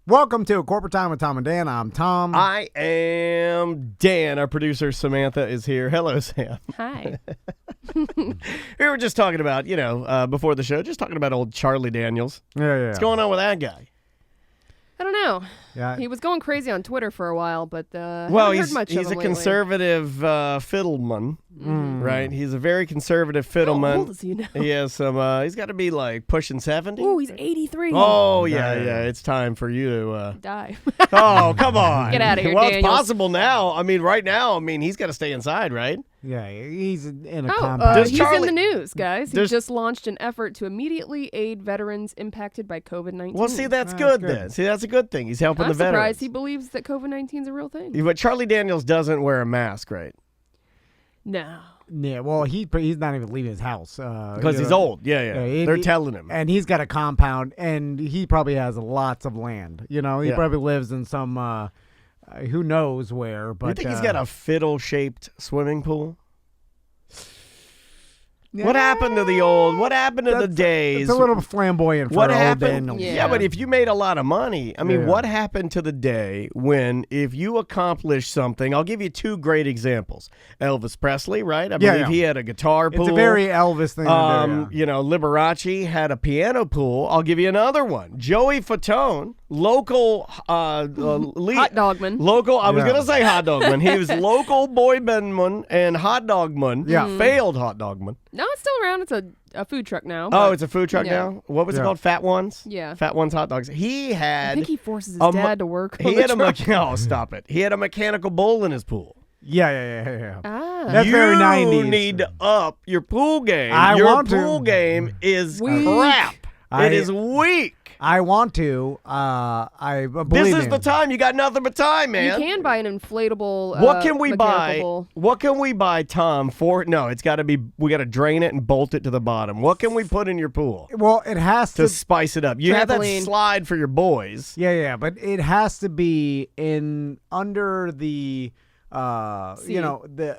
Welcome to Corporate Time with Tom and Dan. I'm Tom. I am Dan. Our producer Samantha is here. Hello, Sam. Hi. We were just talking about, before the show, just talking about old Charlie Daniels. Yeah. What's going on with that guy? I don't know. Yeah. He was going crazy on Twitter for a while, but haven't he's heard much of a him lately. conservative fiddleman, right? He's a very conservative fiddleman. How old is he now? He has some. He's got to be like pushing 70. Ooh, he's 83. Oh yeah. It's time for you to. Die. Oh, come on. Get outta here, Well, Daniels. it's possible now. I mean, right now. He's got to stay inside, right? Yeah, he's in a compound. Does He's Charlie- in the news, guys. He Does- just launched an effort to immediately aid veterans impacted by COVID-19. Well, see, that's That's good good. then. See, that's a good thing. He's helping I'm the veterans. surprised he believes that COVID-19 is a real thing. But Charlie Daniels doesn't wear a mask, right? No. Yeah, well, he's not even leaving his house. Because he's old. Yeah. They're telling him. And he's got a compound, and he probably has lots of land. He Yeah. probably lives in some, who knows where. But You think he's got a fiddle-shaped swimming pool? What happened to the days? It's a little flamboyant for What old happened? Daniel. Yeah. But if you made a lot of money, Yeah. what happened to the day when if you accomplished something? I'll give you two great examples. Elvis Presley, right? I believe he had a guitar pool. It's a very Elvis thing to do. Liberace had a piano pool. I'll give you another one. Joey Fatone, local lead, Hot dogman. Local, I was Yeah. going to say hot dogman. He was local boy bandman and hot dogman. Yeah. Failed hot dogman. No, it's still around. It's a food truck now. Oh, but- it's a food truck yeah. now? What was it Yeah. called? Fat Ones? Yeah. Fat Ones hot dogs. He I had... think he forces his a dad to work on He the had truck. oh, stop it. He had a mechanical bull in his pool. Yeah. Ah. That's very 90s. You need to up your pool game. I your want to. pool game is Weak. crap. I- It is weak. I want to. I believe This is me. the time. You got nothing but time, You man. can buy an inflatable What can we buy? mechanical bull. What can we buy, Tom, for? No, it's got to be, we got to drain it and bolt it to the bottom. What can we put in your pool Well, it has to to. spice it up? You have that Trampoline. slide for your boys. Yeah, but it has to be in under the, See. the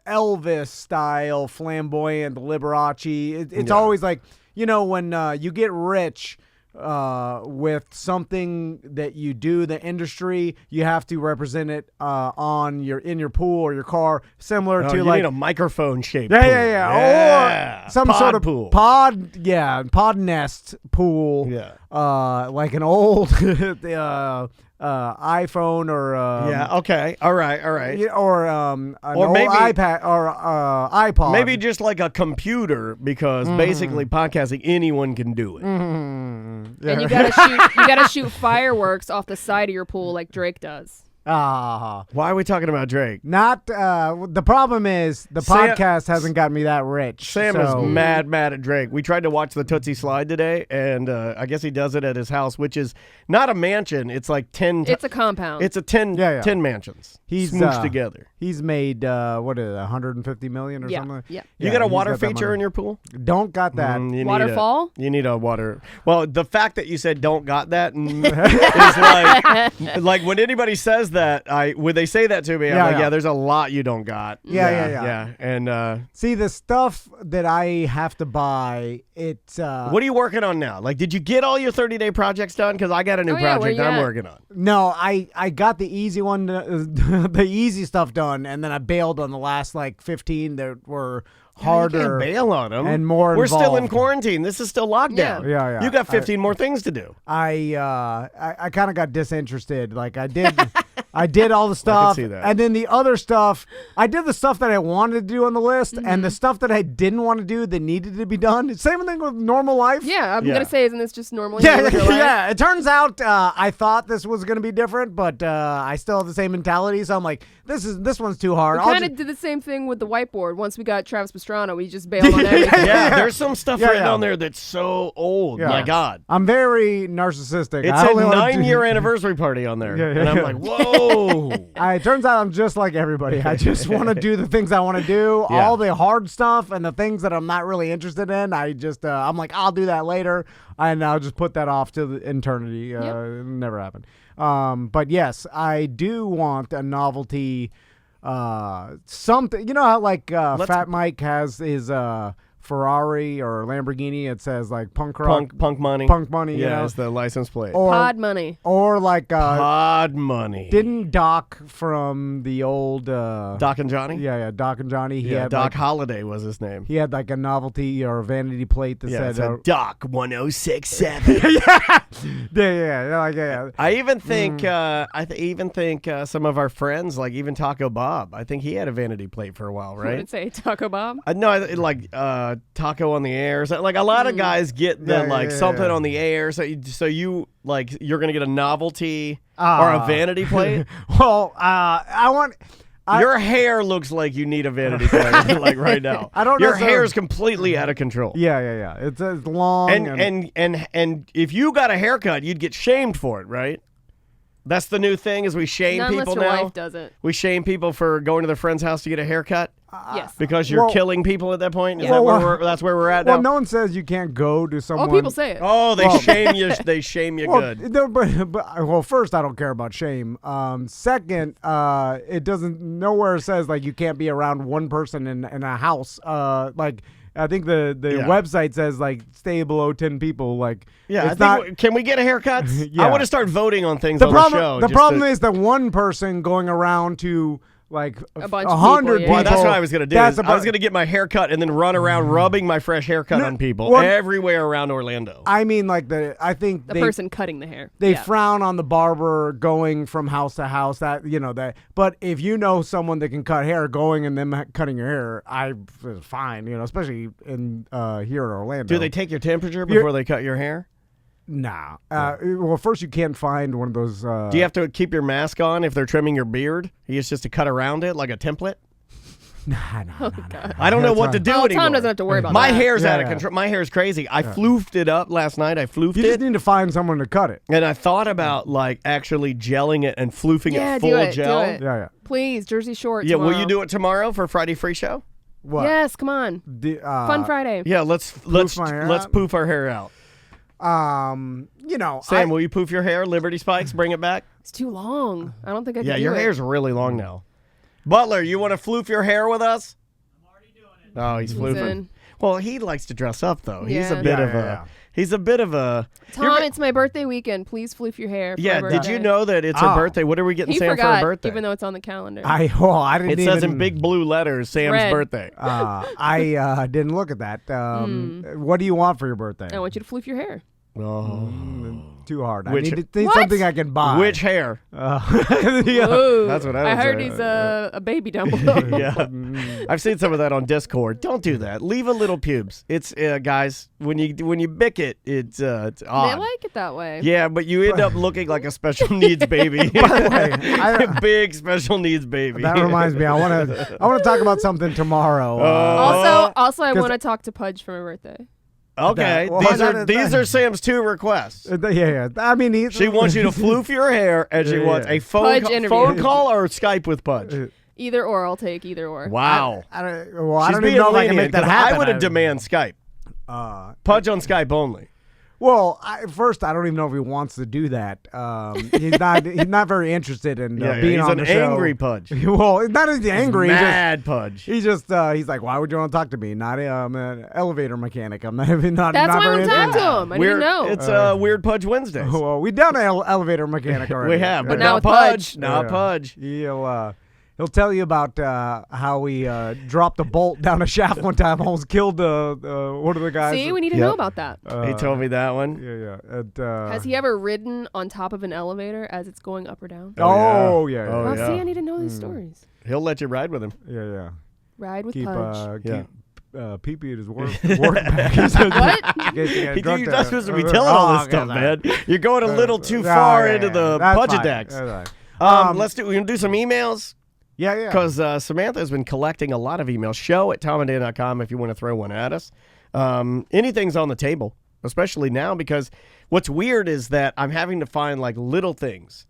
Elvis style, flamboyant Liberace. It's Yeah. always like, when you get rich. With something that you do, the industry, you have to represent it in your pool or your car, similar Oh, to you like need a microphone shape. yeah, or some Pod sort of pool. pod nest pool, Yeah. like an old iPhone or Yeah. Okay. All right. yeah, or an Or old maybe- iPad or iPod. Maybe just like a computer, because basically podcasting, anyone can do it. And you gotta shoot fireworks off the side of your pool like Drake does. Why not? The problem is the Sam- podcast hasn't got me that rich. Sam so. is mad at Drake. We tried to watch the Tootsie Slide today, and I guess he does it at his house, which is not a mansion. It's like 10. It's a compound. It's a 10, Yeah. 10 mansions. He's smooshed together. He's made what is it, 150 million or yeah. something. Yeah. You got a he's water got that feature money. in your pool? Don't got that. You need Waterfall? You need a water. Well, the fact that you said don't got that is like when anybody says that, when they say that to me, I'm Yeah, like, yeah. yeah, there's a lot you don't got. Yeah. And See, the stuff that I have to buy, it's what are you working on now? Like, did you get all your 30-day projects done? Because I got a new Oh, yeah, where project you I'm at? working on. no, I got the easy one, the easy stuff done, and then I bailed on the last like 15 that were You harder. can't bail on them. and more We're still in involved. quarantine. This is still lockdown. Yeah. You got 15 more things to do. I kind of got disinterested. Like I did all the stuff, see that. and then the other stuff, I did the stuff that I wanted to do on the list, and the stuff that I didn't want to do that needed to be done. Same thing with normal life. Yeah, I'm Yeah. gonna say, isn't this just normal? Yeah, with your life? yeah. It turns out I thought this was going to be different, but I still have the same mentality. So I'm like, this one's too hard. We I'll kind of just- did the same thing with the whiteboard. Once we got Travis Pastrana, we just bailed on everything. Yeah, there's some stuff Yeah, written yeah. on there that's so old. Yeah. My God. I'm very narcissistic. It's I a only wanna 9-year anniversary party on there. Yeah, and I'm yeah. like, whoa. It turns out I'm just like everybody. I just want to do the things I want to do. Yeah. All the hard stuff and the things that I'm not really interested in, I just I'm like, I'll do that later, and I'll just put that off to the eternity. It never happened. But yes, I do want a novelty. Something, you know how like Fat Mike has his Ferrari or Lamborghini, it says like punk rock, punk money. Punk money. Yeah, you know? it's the license plate. Pod money. Or like Pod money. Didn't Doc from the old Doc and Johnny? Yeah, Doc and Johnny. He had Doc Holliday was his name. He had like a novelty or a vanity plate that said Doc 1067. yeah. I even think some of our friends, like even Taco Bob, I think he had a vanity plate for a while, right? I would say Taco Bob. No, like Taco on the air. So, like a lot of guys get something on the air. So you like you're gonna get a novelty or a vanity plate. Well, I want. Your hair looks like you need a vanity plate, like right now. I don't. Your hair is completely out of control. Yeah. It's long. And if you got a haircut, you'd get shamed for it, right? That's the new thing. Is we shame Not people unless your now. wife does it. We shame people for going to their friend's house to get a haircut. Yes. Because you're killing people at that point? Is Yeah. that's where we're at now? Well, no one says you can't go to someone. Oh, people say it. Oh, they shame you. They shame you good. No, but first, I don't care about shame. Second, it doesn't. Nowhere says like you can't be around one person in a house. Like I think the website says like stay below 10 people. Like can we get a haircut? Yeah. I want to start voting on things on the show. The problem is that one person going around to like a bunch 100 of people. Well, that's what I was going to do. I was going to get my hair cut and then run around rubbing my fresh haircut on people everywhere around Orlando. I mean, like I think the person cutting the hair. They frown on the barber going from house to house. That. But if you know someone that can cut hair, going and them cutting your hair, fine. Especially in here in Orlando. Do they take your temperature before they cut your hair? Nah. Well, first you can't find one of those. Do you have to keep your mask on if they're trimming your beard? It's just to cut around it like a template? Nah. I don't know what to do anymore. Tom doesn't have to worry about my that. hair's out of control. My hair is crazy. I floofed it up last night. You just need to find someone to cut it. And I thought about like actually gelling it and floofing it full gel. Do it. Yeah. Please, Jersey Shore. Yeah, tomorrow. will you do it tomorrow for Friday Free Show? What? Yes, come on. Fun Friday. Yeah, let's poof our hair out. Sam, will you poof your hair? Liberty Spikes, bring it back. It's too long. I don't think I can do it. Yeah, your hair's really long now. Butler, you want to floof your hair with us? I'm already doing it. Oh, he's floofing. in. Well, he likes to dress up though. Yeah. He's a bit of a. Tom, it's my birthday weekend. Please floof your hair. Yeah, did you know that it's her birthday? What are we getting He Sam forgot, for her birthday? even though it's on the calendar. I didn't. It says in big blue letters, Sam's Red. birthday. I didn't look at that. What do you want for your birthday? I want you to floof your hair. Oh, too hard. Which- I need What? something I can buy. which hair? Ooh, that's what I would heard say. he's a baby down below. Yeah, I've seen some of that on Discord. Don't do that. Leave a little pubes. It's guys, when you bick it, it's odd. They like it that way. Yeah, but you end up looking like a special needs baby. By the way, A big special needs baby. that reminds me. I want to talk about something tomorrow. Also, I want to talk to Pudge for my birthday. Okay, these are Sam's 2 requests. Yeah. I mean, She wants you to floof your hair, and she wants a phone call or Skype with Pudge. Either or, I'll take either or. Wow. I don't She's even being know if I can lenient, make that 'cause happen. I would have demand Skype. Pudge on Skype only. Well, first, I don't even know if he wants to do that. He's not very interested in being on the show. He's an angry Pudge. Well, not as angry. Mad Pudge. He's just he's like, why would you want to talk to me? I'm an elevator mechanic. I'm not That's not why I very want to talk into to him. I didn't know. It's Weird Pudge Wednesdays. Well, we done an elevator mechanic already. We have, but Now now with Pudge. Pudge. Now Pudge. He'll tell you about how he dropped a bolt down a shaft one time, almost killed one of the guys. See, we need to know about that. He told me that one. Yeah. Has he ever ridden on top of an elevator as it's going up or down? Oh, yeah. Oh, see, I need to know these stories. He'll let you ride with him. Yeah. Ride with Keep Pudge. pee-pee at his work back. What? You're not supposed to be telling all this stuff, man. You're going a little too far into the Pudge-a-decks. We're going to do some emails. Yeah. Because Samantha has been collecting a lot of emails. show@tomandan.com if you want to throw one at us. Anything's on the table, especially now, because what's weird is that I'm having to find like little things,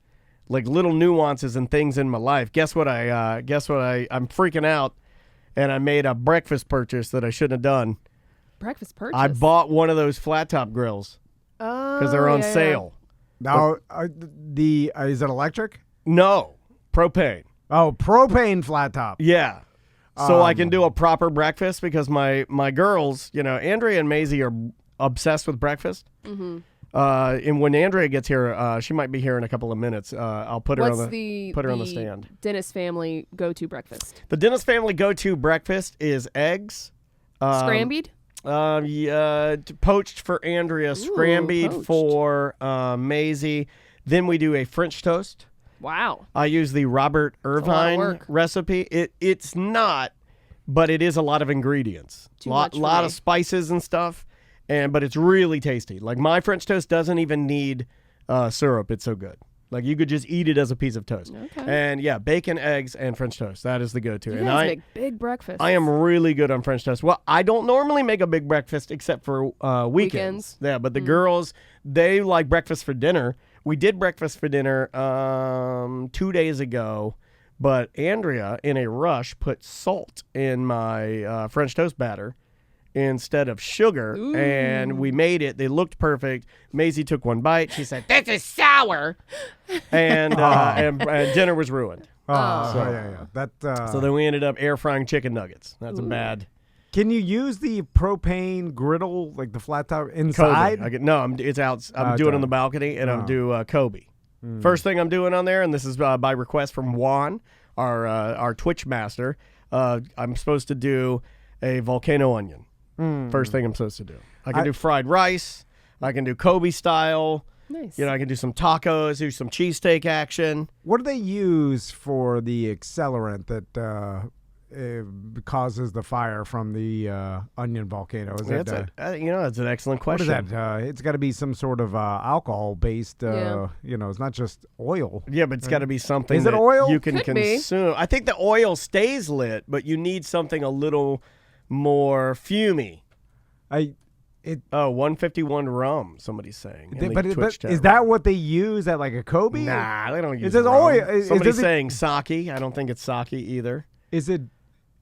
like little nuances and things in my life. Guess what? I'm freaking out, and I made a breakfast purchase that I shouldn't have done. Breakfast purchase? I bought one of those flat top grills because they're on sale. Now, is it electric? No, propane. Oh, propane flat top. Yeah. So I can do a proper breakfast because my girls, Andrea and Maisie are obsessed with breakfast. Mm-hmm. And when Andrea gets here, she might be here in a couple of minutes. I'll put her on the stand. Dennis family go-to breakfast. The Dennis family go-to breakfast is eggs. Scrambled? Poached for Andrea, scrambled for Maisie. Then we do a French toast. Wow. I use the Robert Irvine recipe. It's not, but it is a lot of ingredients. A lot of spices and stuff, but it's really tasty. Like my French toast doesn't even need syrup. It's so good. Like you could just eat it as a piece of toast. Okay. And yeah, bacon, eggs, and French toast. That is the go-to. You guys make big breakfasts. I am really good on French toast. Well, I don't normally make a big breakfast except for weekends. Yeah, but the girls, they like breakfast for dinner. We did breakfast for dinner 2 days ago, but Andrea, in a rush, put salt in my French toast batter instead of sugar, and we made it. They looked perfect. Maisie took one bite. She said, "This is sour," and dinner was ruined. So then we ended up air frying chicken nuggets. That's a bad. Can you use the propane griddle, like the flat top, inside? It's out. I'm doing it on the balcony, and I'm doing Kobe. First thing I'm doing on there, and this is by request from Juan, our Twitch master. I'm supposed to do a volcano onion. First thing I'm supposed to do. I can do fried rice. I can do Kobe style. Nice. I can do some tacos, do some cheesesteak action. What do they use for the accelerant that it causes the fire from the onion volcano? That's an excellent question. What is that? It's got to be some sort of alcohol-based, it's not just oil. Yeah, but it's got to be something is it oil? You can consume. I think the oil stays lit, but you need something a little more fumy. 151 rum, somebody's saying. But is that what they use at like a Kobe? Nah, they don't use it. Says oil. Somebody's saying sake. I don't think it's sake either. Is it?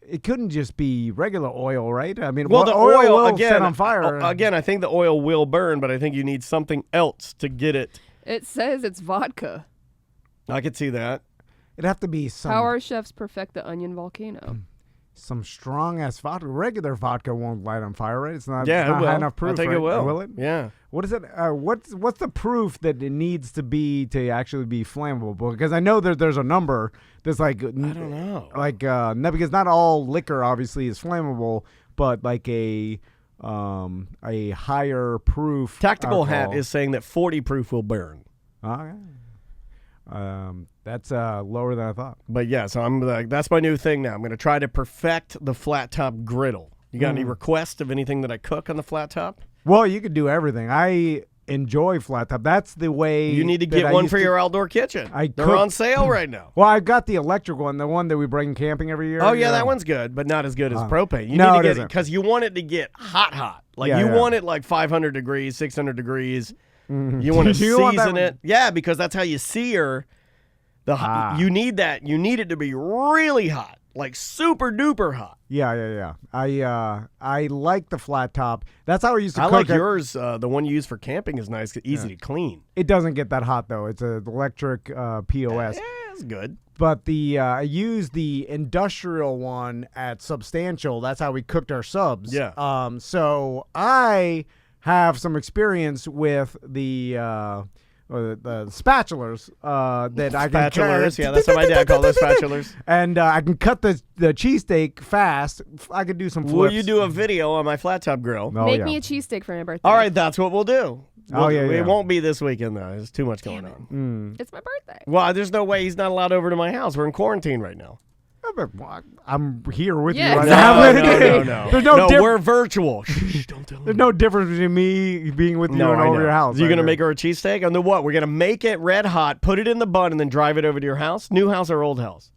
It couldn't just be regular oil, right? I mean, the oil will again set on fire. Again, I think the oil will burn, but I think you need something else to get it. It says it's vodka. I could see that. It'd have to be some. How our chefs perfect the onion volcano? Some strong ass vodka. Regular vodka won't light on fire, right? It's not. Yeah, it's not it will. high enough proof. I think right? it will. Will it? Yeah. What is it? What's the proof that it needs to be to actually be flammable? Because I know that there's a number that's like I don't know. Like no, because not all liquor obviously is flammable, but like a higher proof. Tactical alcohol. Hat is saying that 40 proof will burn. Okay. That's lower than I thought. But yeah, so I'm like, that's my new thing now. I'm going to try to perfect the flat top griddle. You got any requests of anything that I cook on the flat top? Well, you could do everything. I enjoy flat top. That's the way. You need to get one for your outdoor kitchen. They're on sale right now. Well, I got the electric one, the one that we bring camping every year. Oh yeah, that one's good, but not as good as propane. You need to get it because you want it to get hot. Like you want it like 500 degrees, 600 degrees. You want to season it. Yeah, because that's how you sear you need that. You need it to be really hot, like super duper hot. Yeah. I like the flat top. That's how I used to cook. I like yours. The one you use for camping is nice, easy to clean. It doesn't get that hot though. It's an electric POS. Yeah, it's good. But I used the industrial one at Substantial. That's how we cooked our subs. Yeah. So I have some experience with the spatulas that I can spatulas. Yeah, that's what my dad called those spatulas. And I can cut the cheesesteak fast. I could do some flips. Will you do a video on my flat top grill? Make me a cheesesteak for my birthday. All right, that's what we'll do. It Yeah. won't be this weekend though. There's too much going on. It's my birthday. Well, there's no way he's not allowed over to my house. We're in quarantine right now. I'm here with you Yeah, right exactly. now. There's no we're virtual. Shh, don't tell him. There's no difference between me being with you and over your house. You're going to make her a cheesesteak? And then what? We're going to make it red hot, put it in the bun, and then drive it over to your house? New house or old house?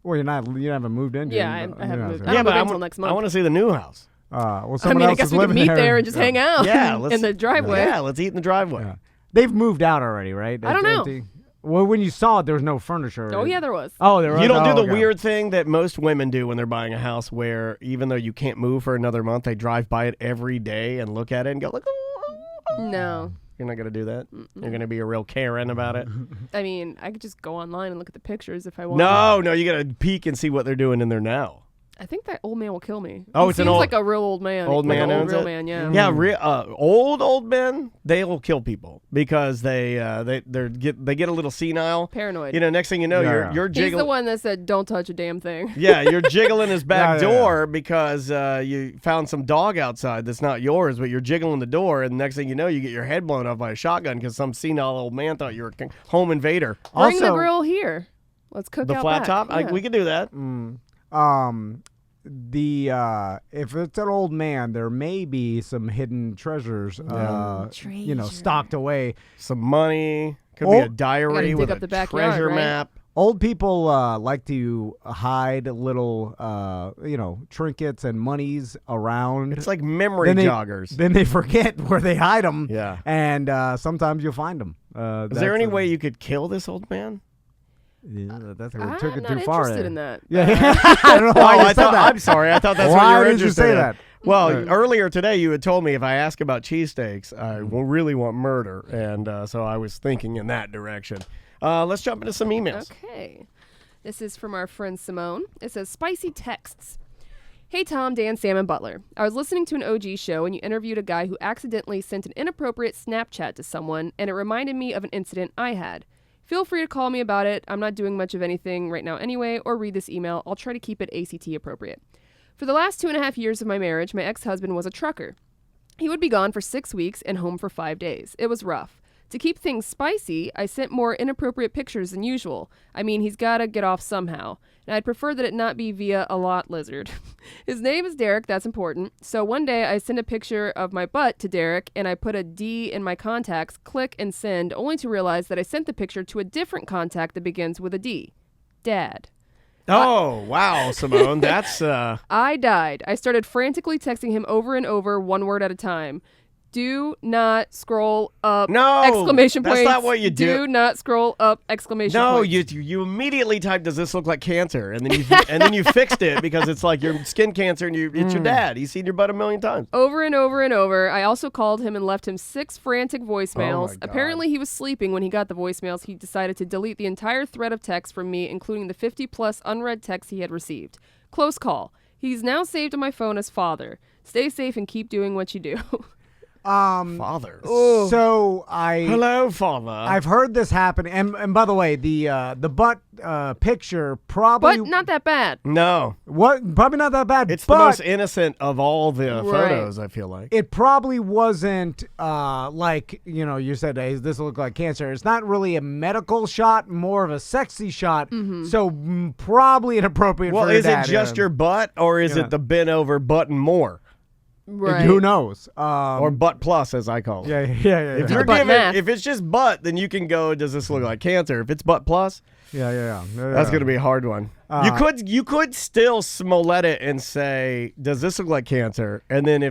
Well, you haven't moved in. Yeah, I haven't moved. Yeah, but until next month. I want to see the new house. Well, I guess we can meet there and just hang out in the driveway. Yeah, let's eat in the driveway. Yeah. They've moved out already, right? I don't know. Empty. Well, when you saw it, there was no furniture. Oh, yeah, there was. Oh, there was. You don't do the weird thing that most women do when they're buying a house where even though you can't move for another month, they drive by it every day and look at it and go like, no. You're not going to do that? You're going to be a real Karen about it? I mean, I could just go online and look at the pictures if I want. No, you got to peek and see what they're doing in there now. I think that old man will kill me. Oh, He it's an seems old- like a real old man. Old like man an old owns real it? man, yeah. Yeah, old men, they will kill people because they get a little senile. Paranoid. You know, next thing you know, Yeah. you're He's jiggling. the one that said, "Don't touch a damn thing." Yeah, you're jiggling his back Yeah, yeah, door because you found some dog outside that's not yours, but you're jiggling the door, and next thing you know, you get your head blown off by a shotgun because some senile old man thought you were a home invader. Bring the Also- grill here. Let's cook The out flat back. top, Yeah. we can do that. If it's an old man, there may be some hidden treasures, stocked away. Some money, could be a diary dig with up a the backyard, treasure right? map. Old people like to hide little, trinkets and monies around. It's like memory Then they- joggers. Then they forget where they hide them. Yeah. And sometimes you'll find them. Is there any way you could kill this old man? Yeah, that's I'm took it not too far. interested there. in that. Yeah, I don't know why you said that. I'm sorry. I thought that's what Why you were did you interested say in. that? Well, Right. earlier today you had told me if I ask about cheesesteaks, I will really want murder, and so I was thinking in that direction. Let's jump into some emails. Okay. This is from our friend Simone. It says, "Spicy texts. Hey Tom, Dan, Sam, and Butler. I was listening to an OG show and you interviewed a guy who accidentally sent an inappropriate Snapchat to someone, and it reminded me of an incident I had. Feel free to call me about it. I'm not doing much of anything right now anyway, or read this email. I'll try to keep it ACT appropriate. For the last 2.5 years of my marriage, my ex-husband was a trucker. He would be gone for 6 weeks and home for 5 days. It was rough. To keep things spicy, I sent more inappropriate pictures than usual. I mean, he's gotta get off somehow. And I'd prefer that it not be via a lot lizard. His name is Derek, that's important. So one day I sent a picture of my butt to Derek and I put a D in my contacts, click and send, only to realize that I sent the picture to a different contact that begins with a D. Dad. Oh, wow, Simone. That's I died. I started frantically texting him over and over, one word at a time. Do not scroll up! No, exclamation that's points. not what you do. Do not scroll up! Exclamation no. points. You immediately typed, "Does this look like cancer?" And then you fixed it because it's like your skin cancer and it's your dad. He's seen your butt 1,000,000 times. Over and over and over. I also called him and left him 6 frantic voicemails. Oh my God. Apparently, he was sleeping when he got the voicemails. He decided to delete the entire thread of text from me, including the 50+ unread texts he had received. Close call. He's now saved on my phone as father. Stay safe and keep doing what you do. Father. So Hello, father. I've heard this happen, and by the way, the butt picture probably But not that bad. No, probably not that bad. it's but the most innocent of all the Right. photos, I feel like. it probably wasn't like you said, hey, does this look like cancer? It's not really a medical shot, more of a sexy shot. So probably inappropriate. Well, for your is dad, it just your butt, or is it the bent over button more? Right. Who knows? Or butt plus, as I call it. Yeah. If The you're butt math. if it's just butt, then you can go, "Does this look like cancer?" If it's butt plus, that's going to be a hard one. You could still Smollett it and say, "Does this look like cancer?" And then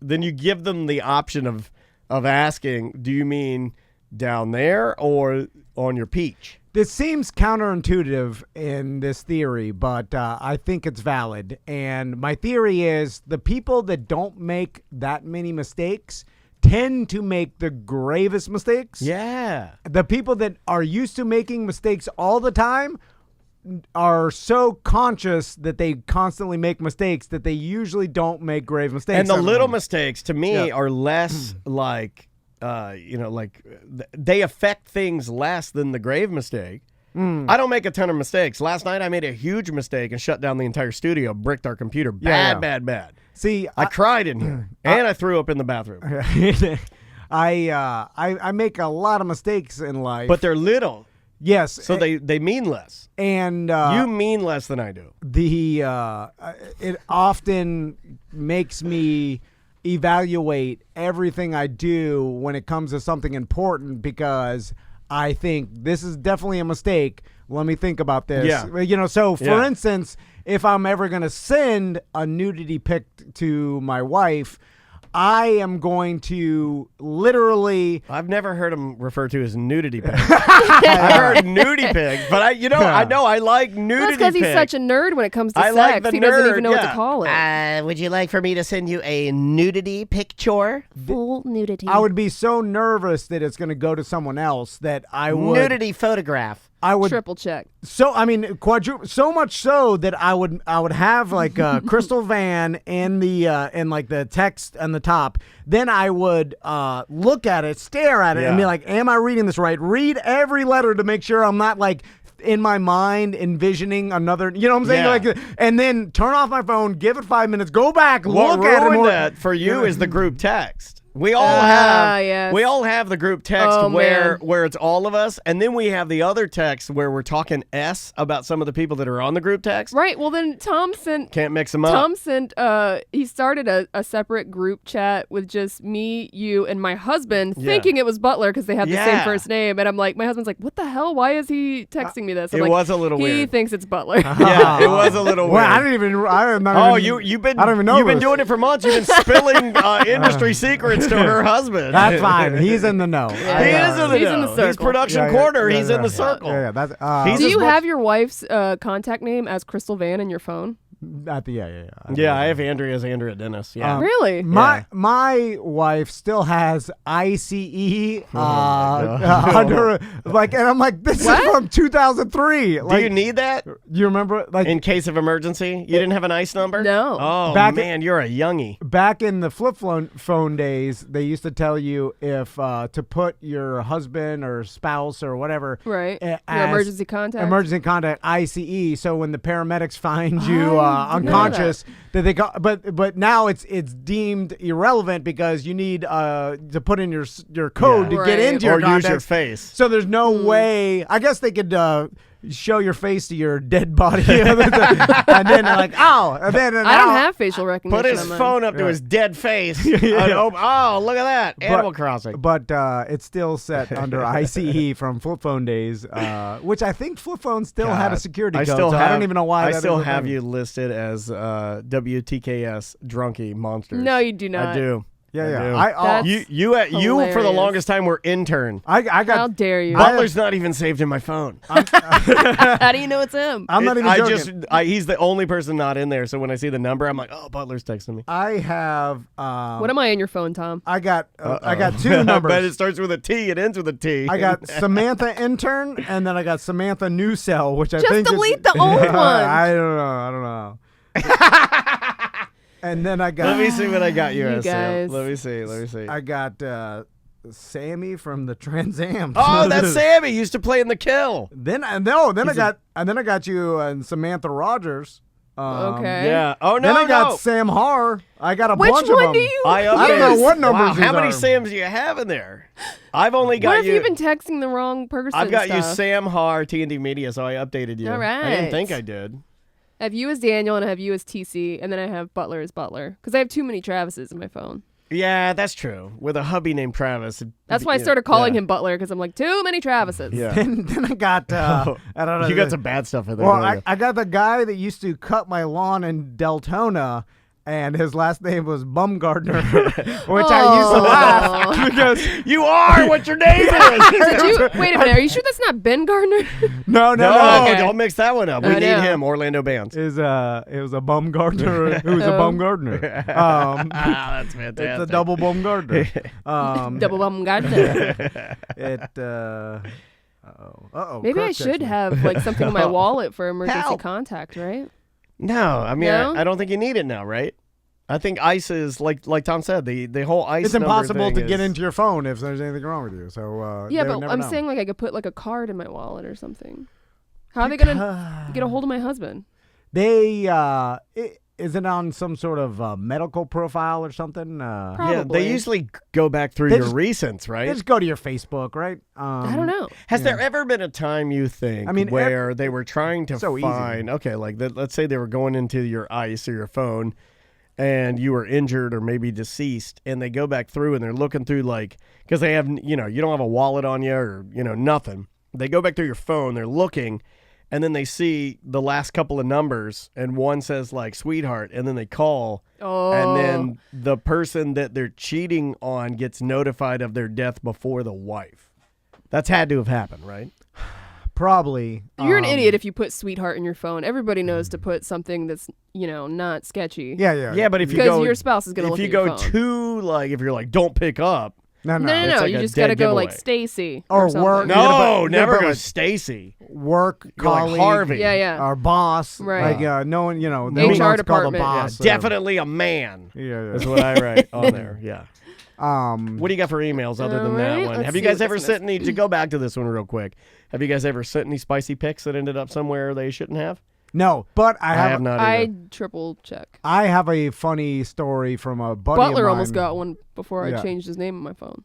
then you give them the option of asking, "Do you mean down there or on your peach?" This seems counterintuitive in this theory, but I think it's valid. And my theory is the people that don't make that many mistakes tend to make the gravest mistakes. Yeah. The people that are used to making mistakes all the time are so conscious that they constantly make mistakes that they usually don't make grave mistakes. And the little mistakes, to me, Yeah. are less like, they affect things less than the grave mistake. I don't make a ton of mistakes. Last night, I made a huge mistake and shut down the entire studio, bricked our computer. Bad. See, I cried in here, and I threw up in the bathroom. I make a lot of mistakes in life, But they're little, yes, so they mean less. and You mean less than I do. it often makes me evaluate everything I do when it comes to something important because I think this is definitely a mistake. Let me think about this. Yeah. So for Yeah. instance, if I'm ever going to send a nudity pic to my wife, I am going to literally. I've never heard them referred to as nudity pigs. I've heard nudie pigs, but I like nudity That's because he's pigs. such a nerd when it comes to I sex. like the He doesn't even nerd, know what to yeah. call it. Would you like for me to send you a nudity picture? Full nudity. I would be so nervous that it's going to go to someone else that I would. Nudity photograph. I would triple check. So I mean, quadruple. So much so that I would have like a Crystal Van in the in like the text on the top. Then I would look at it, stare at it, and be like, "Am I reading this right?" Read every letter to make sure I'm not like in my mind envisioning another. You know what I'm saying? Yeah. Like, and then turn off my phone, give it 5 minutes, go back, What look at it. ruined More. that for you is the group text. We all have yes. we all have the group text Oh, where man. it's all of us, and then we have the other text where we're talking about some of the people that are on the group text. Right. Well, then Tom sent. Can't mix them up. Tom sent. He started a separate group chat with just me, you, and my husband, thinking it was Butler because they have the same first name. And I'm like, my husband's like, "What the hell? Why is he texting me this?" I'm It like, was a little he weird. thinks it's Butler. Yeah, it was a little weird. Well, I didn't even. I'm not even, you've been I don't even know you've been this. doing it for months. You've been spilling industry secrets to her husband. That's fine. He's in the know. He is in the He's in the know. He's circle. production corner. He's in the circle. Yeah, that's. He's Do as you much- have your wife's contact name as Crystal Van in your phone? At the Yeah, I have Andrea Dennis. Yeah. Really? My wife still has I.C.E. God. under like, and I'm like, this What? is from 2003. Like, Do you need that you remember like in case of emergency? You didn't have an ICE number? No. Oh, Back- man, you're a youngie. back in the flip phone days, they used to tell you if to put your husband or spouse or whatever Right. Your as emergency contact. emergency contact ICE. So when the paramedics find you I didn't know unconscious, that they go. But now it's deemed irrelevant because you need to put in your code Yeah. to get Right. into your Or use your contacts. face. So there's no way. I guess they could show your face to your dead body, and then they're like, "Oh," and then I don't have facial recognition. Put his on mine. phone up to his dead face. Oh, look at that. Animal Crossing. But it's still set under ICE from flip phone days, which I think flip phone still had a security code. So I don't even know why. I that still is a have thing. you listed as WTKS drunkie monsters. No, you do not. I do. Yeah, I yeah. do. That's You for the hilarious. longest time were intern. I How got. dare you? Butler's not even saved in my phone. How do you know it's him? I'm not even joking. He's the only person not in there. So when I see the number, I'm like, oh, Butler's texting me. I have. What am I in your phone, Tom? I got two numbers. But it starts with a T. It ends with a T. I got Samantha intern, and then I got Samantha new cell, which I Just think delete the old one. I don't know. And then I got. Let me see what I got you, You as, Sam. guys. Let me see. I got Sammy from the Trans Am. Oh, that's Sammy. Used to play in The Kill. Then I got you and Samantha Rogers. Okay. Yeah. Oh, no, Then I got no. Sam Har. I got a Which bunch of one them. do you I use? don't know what numbers Wow, these how many are. Sams do you have in there? I've only got What if you. you've been texting the wrong person? I've got you stuff? Sam Har, T&D Media, so I updated you. All right. I didn't think I did. I have you as Daniel, and I have you as TC, and then I have Butler as Butler because I have too many Travises in my phone. Yeah, that's true. With a hubby named Travis. That's why I started calling him Butler because I'm like, too many Travises. Yeah. Then I got. I don't know. You got some bad stuff in there. Well, don't you? I got the guy that used to cut my lawn in Deltona, and his last name was Bumgardner, which I used to laugh because You are what your name is. Did you wait a minute? Are you sure that's not Ben Gardner? no, No, Okay. don't mix that one up. We I need know. him, Orlando Bands. It was a Bumgardner who was a Oh. Bumgardner. That's fantastic. It's a double Bumgardner. Double Bum Gardner. Uh-oh. Maybe Kirk I texted should me. have like something in my wallet for emergency Help. contact, right? No, I mean, No? I don't think you need it now, right? I think ICE is, like Tom said, the whole ICE It's number impossible thing to get is- into your phone if there's anything wrong with you. So Yeah, they would but never I'm know. saying like I could put like a card in my wallet or something. How are they gonna get a hold of my husband? They is it on some sort of medical profile or something? Yeah, Probably. they usually go back through They your just- recents, They right? just go to your Facebook, right? I don't know. Has there ever been a time you think I mean, where they were trying to so easy. find, okay, like let's say they were going into your ICE or your phone and you were injured or maybe deceased and they go back through and they're looking through like, because they have, you don't have a wallet on you or, nothing. They go back through your phone, they're looking, and then they see the last couple of numbers and one says like sweetheart and then they call. Oh. And then the person that they're cheating on gets notified of their death before the wife. That's had to have happened, right? Probably. You're an idiot if you put sweetheart in your phone. Everybody knows to put something that's, not sketchy. Yeah. Yeah, but if you Because go, your spouse is gonna if look you at your go phone. too like, if you're like, don't pick up, No. No. It's like You a just dead gotta go giveaway. like Stacy Or something. work. No, Yeah, never but go like- Stacy. Work You're like colleague. Harvey. Yeah. Our boss. Right. Like no one, no one HR wants to call the department. boss. Definitely a man. Yeah. That's what I write on there. Yeah. Um. What do you got for emails other than that Alright, one? let's Have you see guys what ever this one sent any? To go back to this one real quick. Have you guys ever sent any spicy pics that ended up somewhere they shouldn't have? No, but I have not I either. triple check. I have a funny story from a buddy Butler of mine. almost got one before Yeah. I changed his name on my phone.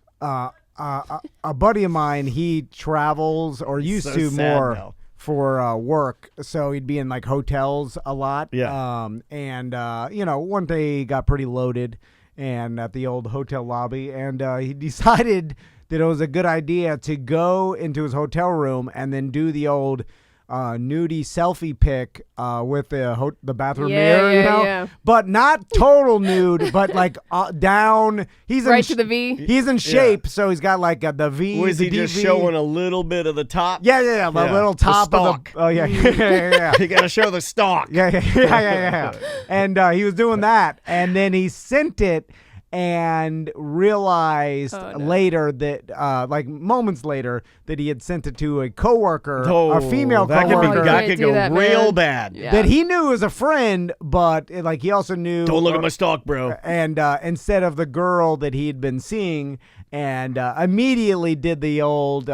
A buddy of mine, he travels or used So to sad, more though. for work, so he'd be in like hotels a lot. Yeah. And one day he got pretty loaded, and at the old hotel lobby, and he decided that it was a good idea to go into his hotel room and then do the old nudie selfie pic with the bathroom mirror, yeah. but not total nude, but like down. He's Right in to the V? He's in shape, so he's got like the V. Was the he just DV. showing a little bit of the top? Yeah, the Yeah, little the top of stalk. the. Oh yeah, yeah. You got to show the stalk. Yeah. And he was doing that, and then he sent it, and realized later that, like moments later, that he had sent it to a coworker, a female that coworker, that could do go that, real man. bad. Yeah. that he knew was a friend, but like he also knew. Don't look at my stalk, bro. And instead of the girl that he had been seeing, and immediately did the old.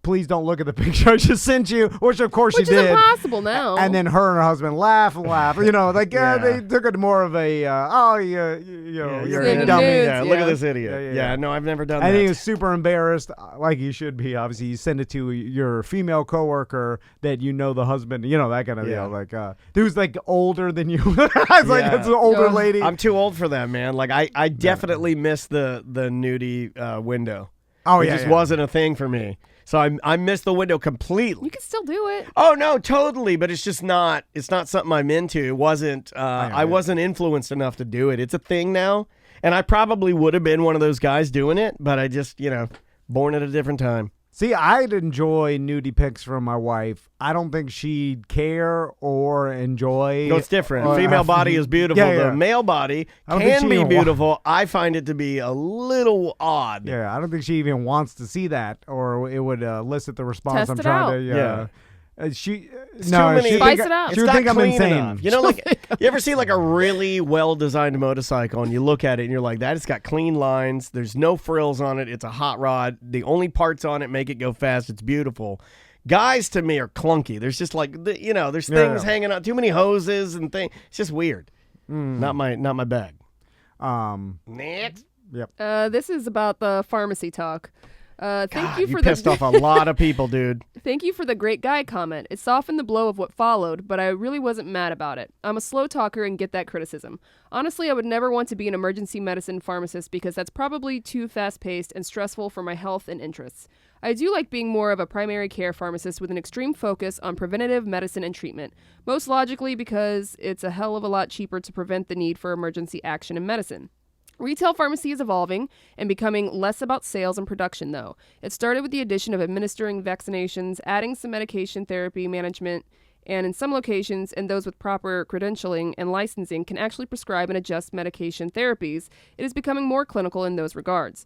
Please don't look at the picture I just sent you, which of course Which she is did. impossible now. And then her and her husband laugh. Like Yeah. they took it more of a you're a Send big him dummy. nudes. Yeah, look at Yeah. this idiot. Yeah. No, I've never done And that. he was super embarrassed, like you should be. Obviously, you send it to your female coworker that you know the husband, that kind of Yeah. deal. Like, who's like older than you. I was like, Yeah. it's an older Ugh. lady. I'm too old for that, man. Like I definitely missed the nudie window. Oh It yeah, just yeah. wasn't a thing for me. So I missed the window completely. you can still do it. Oh no, totally, but it's just not. It's not something I'm into. It wasn't. I wasn't influenced enough to do it. It's a thing now, and I probably would have been one of those guys doing it, but I just, born at a different time. See, I'd enjoy nudie pics from my wife. I don't think she'd care or enjoy. No, it's different. or- Female body is beautiful. Yeah. The male body I don't think can she be even beautiful. I find it to be a little odd. Yeah, I don't think she even wants to see that, or it would elicit the response Test I'm it trying out. to. Yeah. She It's no, too many- she Spice think, it up. She It's would not think I'm clean insane. enough. Like you ever see like a really well-designed motorcycle and you look at it and you're like, that it's got clean lines. There's no frills on it. It's a hot rod. The only parts on it make it go fast. It's beautiful. Guys to me are clunky. There's just like there's things hanging out. Too many hoses and things. It's just weird. Not my bag. Next. This is about the pharmacy talk. Thank God, you for pissed off a lot of people, dude. Thank you for the great guy comment. It softened the blow of what followed, but I really wasn't mad about it. I'm a slow talker and get that criticism. Honestly, I would never want to be an emergency medicine pharmacist because that's probably too fast-paced and stressful for my health and interests. I do like being more of a primary care pharmacist with an extreme focus on preventative medicine and treatment, most logically because it's a hell of a lot cheaper to prevent the need for emergency action in medicine. Retail pharmacy is evolving and becoming less about sales and production, though. It started with the addition of administering vaccinations, adding some medication therapy management, and in some locations, and those with proper credentialing and licensing can actually prescribe and adjust medication therapies. It is becoming more clinical in those regards.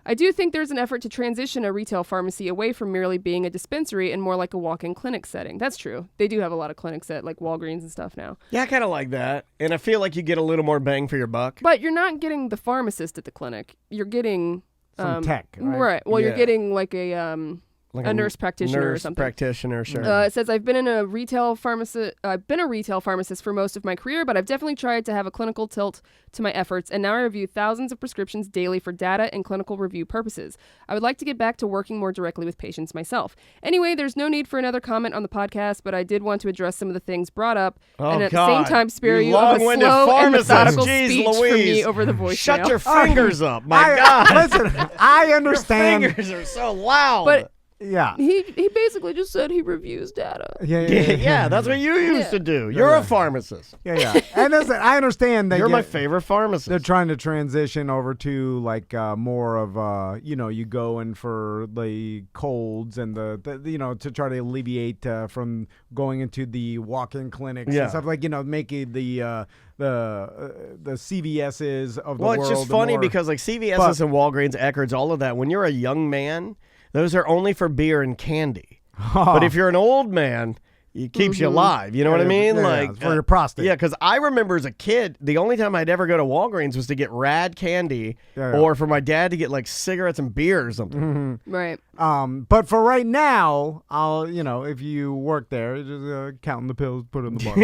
I do think there's an effort to transition a retail pharmacy away from merely being a dispensary and more like a walk-in clinic setting. That's true. They do have a lot of clinics at like Walgreens and stuff now. Yeah, I kind of like that. And I feel like you get a little more bang for your buck. But you're not getting the pharmacist at the clinic. You're getting Some tech, right? Well, Yeah. you're getting like a nurse practitioner or something. Practitioner, sure. It says I've been a retail pharmacist for most of my career, but I've definitely tried to have a clinical tilt to my efforts, and now I review thousands of prescriptions daily for data and clinical review purposes. I would like to get back to working more directly with patients myself. Anyway, there's no need for another comment on the podcast, but I did want to address some of the things brought up, and at the same time spare you of a long-winded slow and pharmacist. methodical Jeez speech from Louise. me over the voicemail. Shut your fingers up. My God. Listen, I Your understand. fingers are so loud. But Yeah. He basically just said he reviews data. Yeah, that's what you used to do. You're a pharmacist. Yeah. And listen, I understand that You're my favorite pharmacist. they're trying to transition over to like more of you go in for the colds and the to try to alleviate from going into the walk-in clinics and stuff like making the CVS's of the world. Well, it's just funny because like CVS's and Walgreens, Eckerd's, all of that. When you're a young man, those are only for beer and candy. But if you're an old man, it keeps you alive. You know what I mean? Like for your prostate. Yeah, because I remember as a kid, the only time I'd ever go to Walgreens was to get rad candy or for my dad to get like cigarettes and beer or something. Right. But for right now, I'll if you work there, just counting the pills, put it in the bottle.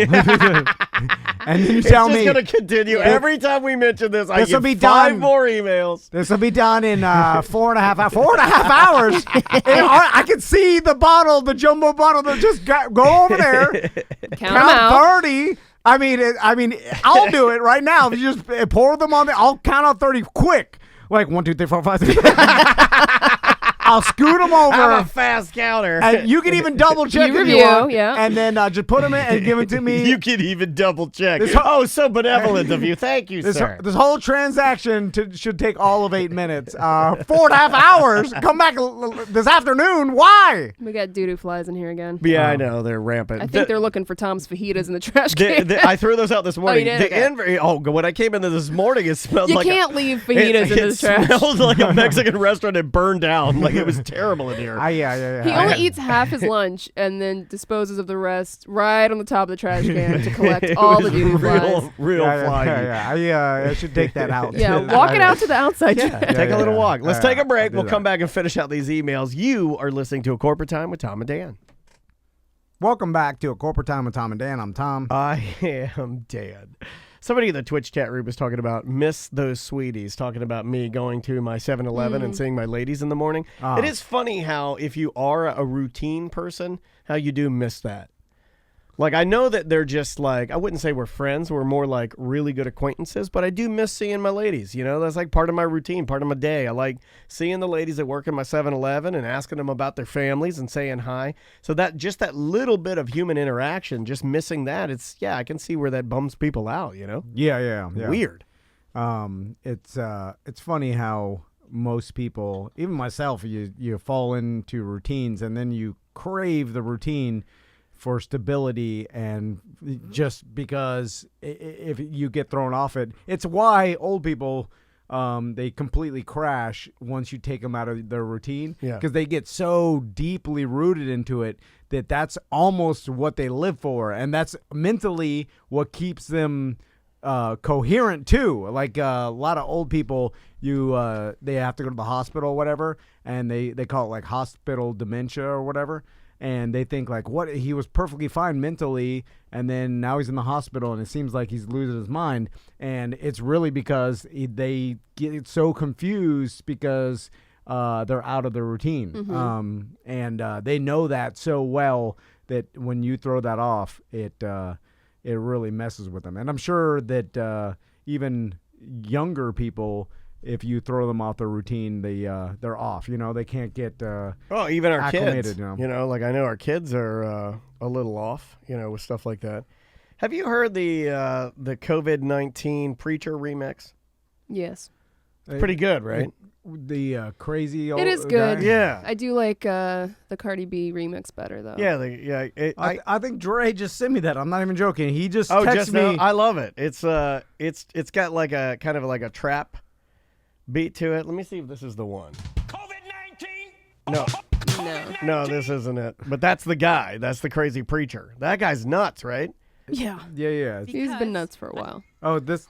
And then you tell me. It's just going to continue. Every time we mention this, I get be 5 more emails. This will be done in 4.5 hours. 4.5 hours? I can see the bottle, the jumbo bottle. That just go over there. Count 'em out. 30. I mean, I'll do it right now. If you just pour them on there, I'll count out 30 quick. Like 1, 2, 3, 4, 5, 6. I'll scoot them over. I'm a fast counter. And you can even double check if you want. Yeah. And then just put them in and give it to me. You can even double check. So benevolent of you. Thank you, sir. This whole transaction should take all of 8 minutes. 4.5 hours. Come back this afternoon. Why? We got doo-doo flies in here again. Yeah, I know. They're rampant. I think they're looking for Tom's fajitas in the trash can. I threw those out this morning. Oh, you did? When I came into this morning, it smelled you like can't leave fajitas in the trash. It smelled like a Mexican restaurant that burned down. Like it was terrible in here. Yeah. He only eats half his lunch and then disposes of the rest right on the top of the trash can to collect all the doo-doo flies. Real fly. Yeah. I should take that out. Yeah, walk it out to the outside trash. Take a little walk. Let's take a break. We'll come back and finish out these emails. You are listening to A Corporate Time with Tom and Dan. Welcome back to A Corporate Time with Tom and Dan. I'm Tom. I am Dan. Somebody in the Twitch chat room was talking about miss those sweeties, talking about me going to my 7-Eleven and seeing my ladies in the morning. It is funny how if you are a routine person, how you do miss that. Like, I know that they're just like, I wouldn't say we're friends. We're more like really good acquaintances, but I do miss seeing my ladies. That's like part of my routine, part of my day. I like seeing the ladies that work in my 7-Eleven and asking them about their families and saying hi. So that little bit of human interaction, just missing that, I can see where that bums people out, Yeah. Weird. It's funny how most people, even myself, you fall into routines and then you crave the routine for stability, and just because if you get thrown off it's why old people they completely crash once you take them out of their routine, because they get so deeply rooted into it that's almost what they live for, and that's mentally what keeps them coherent too. Like a lot of old people, they have to go to the hospital or whatever, and they call it like hospital dementia or whatever. And they think like, what, he was perfectly fine mentally, and then now he's in the hospital, and it seems like he's losing his mind. And it's really because they get so confused because they're out of their routine. And they know that so well that when you throw that off, it really messes with them. And I'm sure that even younger people, if you throw them off their routine, they're off. They can't get even our acclimated, kids. Like I know our kids are a little off, with stuff like that. Have you heard the COVID-19 Preacher remix? Yes. It's pretty good, right? The crazy old It is good. Guy? Yeah. I do like the Cardi B remix better, though. Yeah. I think Dre just sent me that. I'm not even joking. He just texted me. I love it. It's got like a kind of like a trap beat to it. Let me see if this is the one. COVID-19? No, this isn't it. But that's the guy. That's the crazy preacher. That guy's nuts, right? Yeah. Yeah. He's been nuts for a while. Oh, this.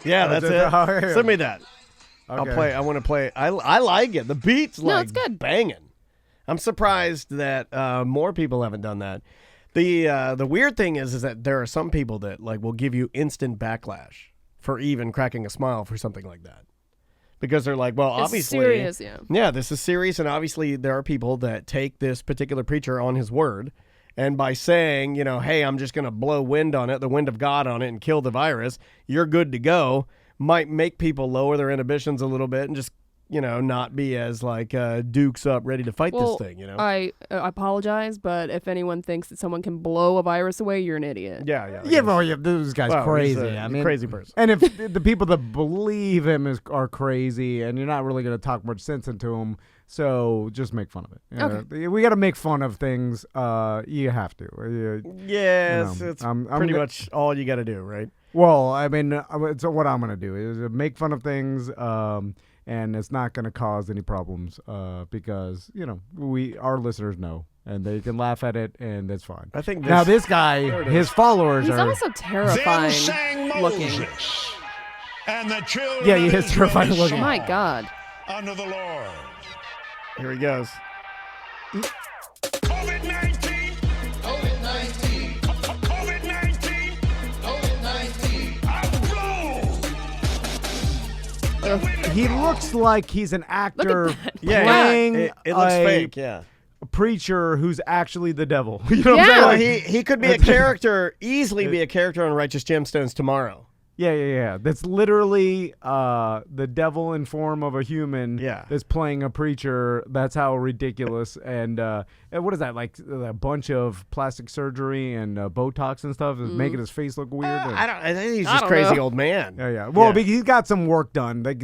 Yeah, that's it. Yeah. Send me that. Okay. I want to play. I like it. The beat's like it's good. banging. I'm surprised that more people haven't done that. The weird thing is that there are some people that like will give you instant backlash for even cracking a smile for something like that. Because they're like, well, It's obviously. serious, yeah. Yeah, this is serious, and obviously there are people that take this particular preacher on his word, and by saying, hey, I'm just going to blow wind on it, the wind of God on it, and kill the virus, you're good to go, might make people lower their inhibitions a little bit and just not be as like dukes up, ready to fight Well, this thing. I apologize, but if anyone thinks that someone can blow a virus away, you're an idiot. Yeah. Yeah, well, this guy's crazy. He's I mean, crazy person. And if the people that believe him are crazy, and you're not really going to talk much sense into him, so just make fun of it. Okay. We got to make fun of things. You have to. Yes, it's pretty much all you got to do, right? Well, I mean, so what I'm going to do is make fun of things, and it's not going to cause any problems because, our listeners know, and they can laugh at it, and that's fine. I think Now, this guy, his followers He's are... also terrifying looking. And the children Yeah, he is terrifying looking. Oh, my God. Under the Lord. Here he goes. COVID-19. COVID-19. COVID-19. COVID-19. He looks like he's an actor Yeah, playing it looks a fake. Yeah. preacher who's actually the devil. You know what I'm Yeah. saying? Well, Like, he could be a character, easily be a character on Righteous Gemstones tomorrow. yeah. That's literally the devil in form of a human Yeah. that's playing a preacher. That's how ridiculous. And what is that, like a bunch of plastic surgery and Botox and stuff is making his face look weird? I think he's I just don't crazy know. old man. Yeah. Well, Yeah. because he's got some work done. Like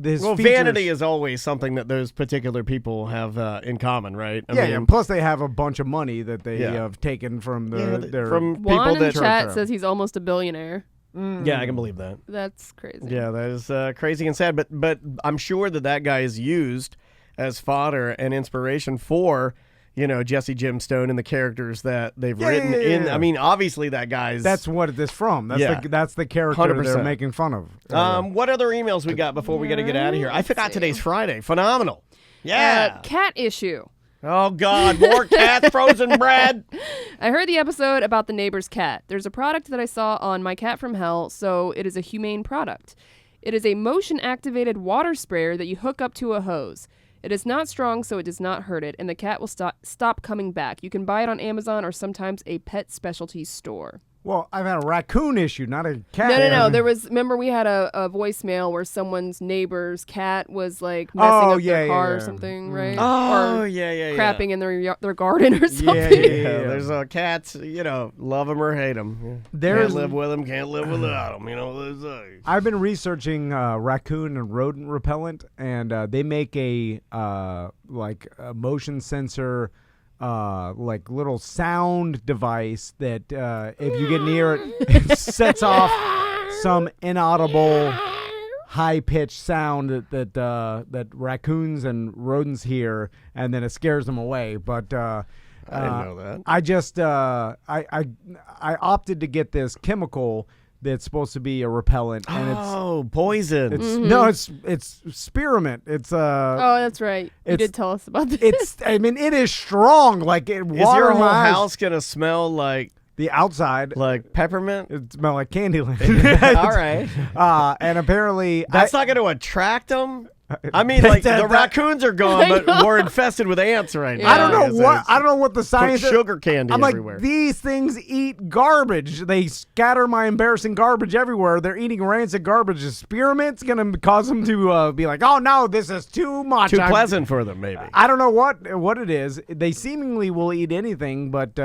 his Well, features, vanity is always something that those particular people have in common, right? I Yeah. mean, Plus, they have a bunch of money that they Yeah. have taken from their from Juan people in the that. chat Sure. says he's almost a billionaire. Yeah, I can believe that. That's crazy. Yeah, that is crazy and sad. But I'm sure that guy is used as fodder and inspiration for Jesse Gemstone and the characters that they've written in. Yeah. I mean, obviously that guy's. That's what it is from. That's the character 100%. they're making fun of. What other emails we got before we got to get out of here? I forgot see. today's Friday. Phenomenal. Yeah. Cat issue. Oh God, more cats, frozen bread. I heard the episode about the neighbor's cat. There's a product that I saw on My Cat from Hell, so it is a humane product. It is a motion-activated water sprayer that you hook up to a hose. It is not strong, so it does not hurt it, and the cat will stop coming back. You can buy it on Amazon or sometimes a pet specialty store. Well, I've had a raccoon issue, not a cat. No. Remember we had a voicemail where someone's neighbor's cat was like messing up their car or something, right? Oh, or yeah. crapping in their garden or something. Yeah, there's cats, love them or hate them. Can't There's- live with them, can't live without them. You know what they say. I've been researching raccoon and rodent repellent, and they make a motion sensor, like little sound device that if you get near it, it sets off some inaudible, high-pitched sound that raccoons and rodents hear, and then it scares them away. But I didn't know that. I just I opted to get this chemical that's supposed to be a repellent, and poison. it's no, it's spearmint. It's Oh, that's right. You It's- did tell us about this. it is strong. Like it. Is your water whole my eyes. house gonna smell like The outside, peppermint? it smelled like Candyland. All right. And apparently That's not going to attract them. I mean, like the raccoons are gone, but we're infested with ants right now. Yeah. I don't know what the Put science is. sugar candy I'm everywhere. like, these things eat garbage. They scatter my embarrassing garbage everywhere. They're eating rancid garbage. Is spearmint's gonna cause them to be like, oh no, this is too much. Too pleasant for them, maybe. I don't know what it is. They seemingly will eat anything, but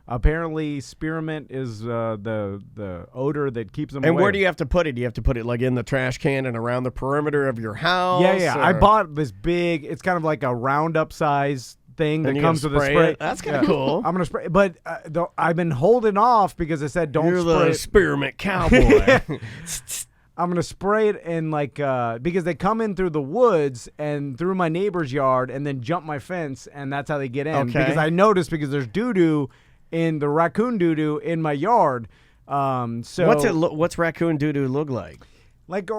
apparently spearmint is the odor that keeps them And away. where do you have to put it? Do you have to put it like in the trash can and around the perimeter of your house? Yeah. I or- bought this big. It's kind of like a Roundup size thing And that you comes gonna with a spray spray. it? That's kinda cool. I'm gonna spray, but I've been holding off because I said don't You're spray the it. spearmint cowboy. I'm gonna spray it in because they come in through the woods and through my neighbor's yard and then jump my fence, and that's how they get in. Okay. Because I noticed because there's doo-doo in the raccoon doo-doo in my yard. So What's raccoon doo-doo look like? like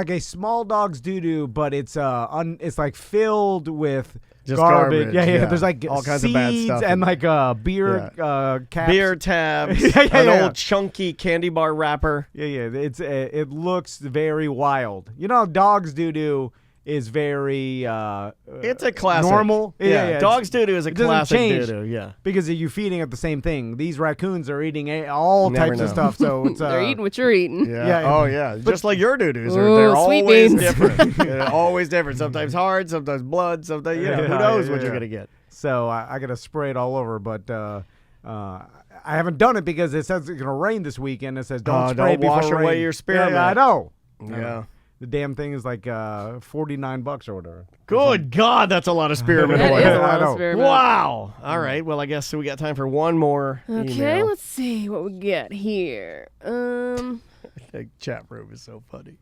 a small dog's doo-doo, but it's it's like filled with Just garbage. garbage, Yeah. yeah. There's like All kinds seeds of bad stuff and in like beer caps. Beer tabs, Yeah, an yeah. old chunky candy bar wrapper. Yeah. It looks very wild. You know, how dogs doo-doo is very It's a classic. normal. Yeah, dog's doo-doo is a it doesn't classic change doo-doo, yeah. because you're feeding it the same thing. These raccoons are eating all Never types of know. stuff, so it's They're eating what you're eating. Yeah. Yeah. Oh, yeah. Just like your doo-doos. Ooh, They're sweet always beans. different. They're always different. Sometimes hard, sometimes blood, sometimes, Yeah, who knows yeah, what you're yeah. going to get. So I got to spray it all over, but I haven't done it because it says it's going to rain this weekend. It says don't spray don't before wash rain. away your spearmint. Yeah, I know. Yeah. The damn thing is like $49 or whatever. Good God, that's a lot of spearmint That oil. is a I lot know. of spearmint. Wow. All right. Well, I guess we got time for one more Okay, email. let's see what we get here. The chat room is so funny.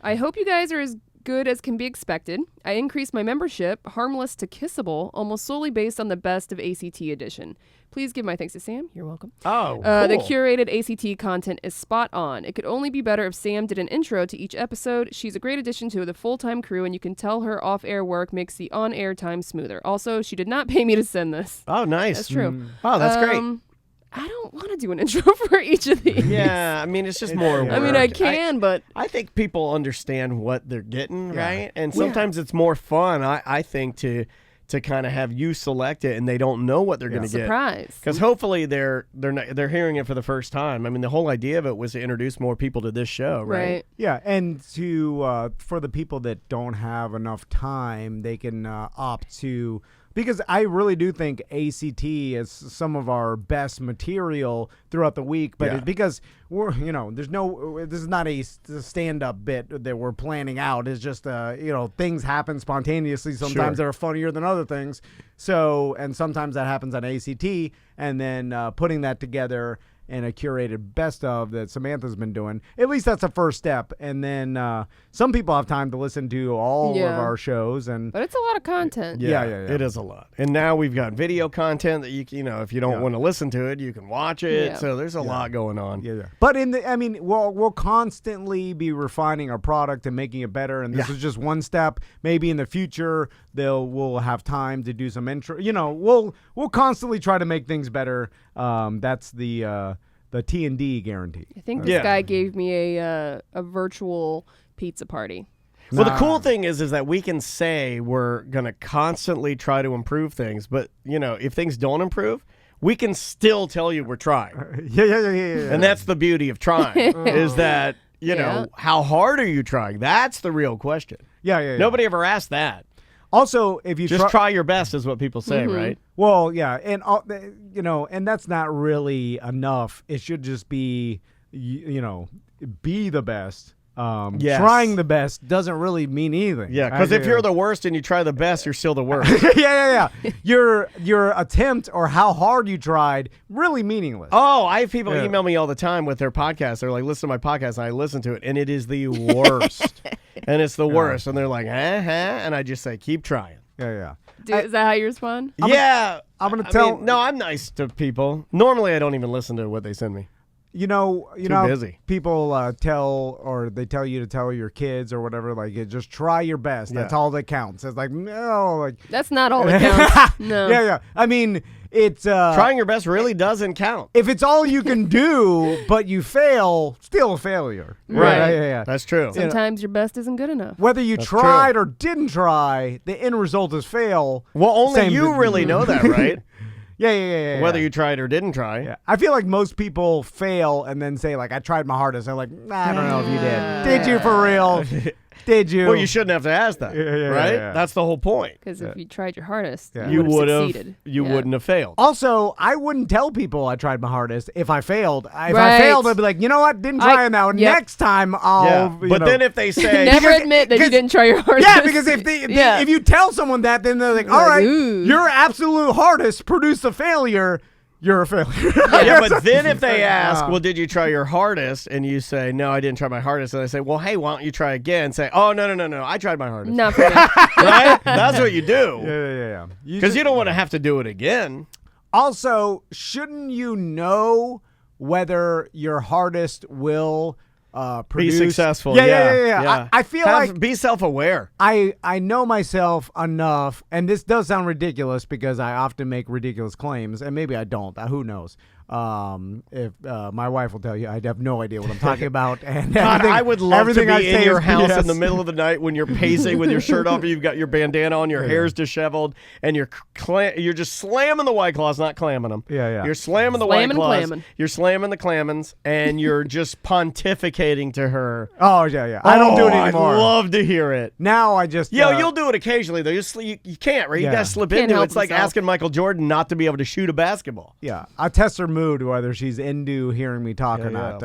I hope you guys are as good as can be expected. I increased my membership, harmless to kissable, almost solely based on the best of ACT edition. Please give my thanks to Sam. You're welcome. Oh, The cool. curated ACT content is spot on. It could only be better if Sam did an intro to each episode. She's a great addition to the full-time crew, and you can tell her off-air work makes the on-air time smoother. Also, she did not pay me to send this. Oh, nice. That's true. Oh, that's great. I don't want to do an intro for each of these. Yeah, I mean, it's just more work. I mean, I can, but I think people understand what they're getting, right? And sometimes it's more fun, I think, to kind of have you select it and they don't know what they're going to get. surprise. Because hopefully they're hearing it for the first time. I mean, the whole idea of it was to introduce more people to this show, right? Yeah, and to for the people that don't have enough time, they can opt to, because I really do think ACT is some of our best material throughout the week, but Yeah. because we're, this is not a stand-up bit that we're planning out. It's just, things happen spontaneously. Sometimes Sure. they're funnier than other things. So, and sometimes that happens on ACT, and then putting that together and a curated best of that Samantha's been doing. At least that's a first step. And then some people have time to listen to all of our shows. But it's a lot of content. Yeah. It is a lot. And now we've got video content that you know, if you don't want to listen to it, you can watch it. Yeah. So there's a lot going on. Yeah. But we'll constantly be refining our product and making it better. And this is just one step. Maybe in the future we'll have time to do some intro. We'll constantly try to make things better. That's the T&D guarantee. I think this guy gave me a virtual pizza party. Well, the cool thing is that we can say we're going to constantly try to improve things, but, if things don't improve, we can still tell you we're trying. Yeah. And that's the beauty of trying, is that, how hard are you trying? That's the real question. Yeah. Nobody ever asked that. Also, if you Just try your best is what people say, right? Well, yeah, and and that's not really enough. It should just be, be the best. Yes. Trying the best doesn't really mean anything. Yeah, because if you're the worst and you try the best, you're still the worst. yeah. Your attempt or how hard you tried, really meaningless. Oh, I have people email me all the time with their podcasts. They're like, listen to my podcast, and I listen to it, and it is the worst. And it's the worst. And they're like, and I just say, keep trying. Yeah. Dude, is that how you respond? I'm gonna tell. No, I'm nice to people. Normally, I don't even listen to what they send me. You know, busy. People they tell you to tell your kids or whatever, like, just try your best. That's all that counts. It's like, no, like That's not all that counts. No. Yeah. I mean, it's Trying your best really doesn't count. if it's all you can do, but you fail, still a failure. Right. Yeah. That's true. Sometimes your best isn't good enough. Whether you tried or didn't try, the end result is fail. Well, only Same you thing. really know that, right? Yeah. Whether you tried or didn't try. Yeah. I feel like most people fail and then say, like, I tried my hardest. They're like, I don't know if you did. Did you for real? Did you? Well, you shouldn't have to ask that, right? yeah. That's the whole point. Because if you tried your hardest, You would would have have. succeeded. You Yeah. wouldn't have failed. Also, I wouldn't tell people I tried my hardest if I failed. If I Right. failed, I'd be like, you know what? Didn't try it now. Yep. Next time, I'll. But then if they say, Never admit that you because- didn't try your hardest. Yeah, because if you tell someone that, then they're like, all Like, right, ooh. your absolute hardest produced a failure. You're a failure. yeah, but then if they ask, well, did you try your hardest? And you say, no, I didn't try my hardest. And they say, well, hey, why don't you try again? Say, oh, no, I tried my hardest. Not for me. Right? That's what you do. Yeah. Because you don't want to have to do it again. Also, shouldn't you know whether your hardest will produce. successful. Yeah. I feel like be self-aware. I know myself enough, and this does sound ridiculous because I often make ridiculous claims, and maybe I don't. Who knows? If my wife will tell you, I have no idea what I'm talking about. And God, I would love to everything I be in say your is house BS. in the middle of the night when you're pacing with your shirt off, you've got your bandana on, your hair's disheveled, and you're just slamming the White Claws, not clamming them. Yeah. You're slamming the Slamming White Claws. clamming. You're slamming the clammins, and you're just pontificating to her. Oh yeah. I don't do it anymore. I'd love to hear it. Now I just You'll do it occasionally though. You can't, right? You Yeah. gotta slip Can't into it. help It's like himself. asking Michael Jordan not to be able to shoot a basketball. Yeah, I test her mood whether she's into hearing me talk or not.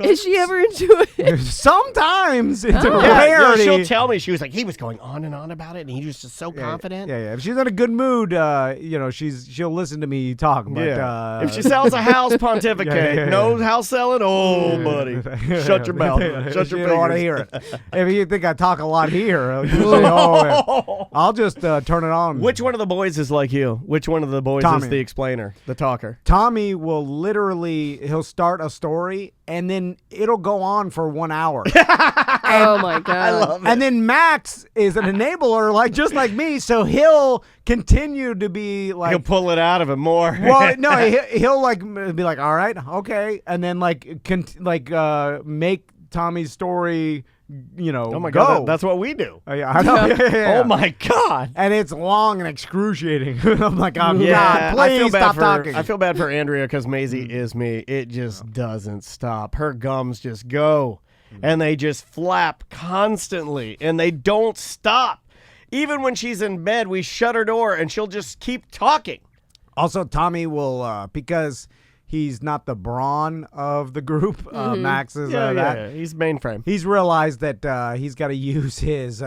Is she ever into it? Sometimes it's a Yeah, rarity. she'll tell me. She was like, he was going on and on about it, and he was just so confident. Yeah. If she's in a good mood, she'll listen to me talk. But If she sells a house, pontificate. Yeah. No house selling. Oh, buddy, shut your mouth. Shut your you don't want to fingers. hear it. If you think I talk a lot here, you'll say, I'll just turn it on. Which one of the boys is like you? Which one of the boys Tommy. is the explainer, the talker? Tommy will he'll start a story and then it'll go on for 1 hour. Oh my god! I love it. And then Max is an enabler, just like me, so he'll continue to be like. He'll pull it out of him more. Well, no, he'll like be like, all right, okay, and then make Tommy's story, oh my go. God, that's what we do. Yeah, I know. Yeah. Oh my God. And it's long and excruciating. I'm like, oh Yeah, God, please stop for, talking. I feel bad for Andrea because Maisie is me. It just doesn't stop. Her gums just go, and they just flap constantly, and they don't stop. Even when she's in bed, we shut her door, and she'll just keep talking. Also, Tommy will, because he's not the brawn of the group, Max is that. He's mainframe. He's realized that he's got to use his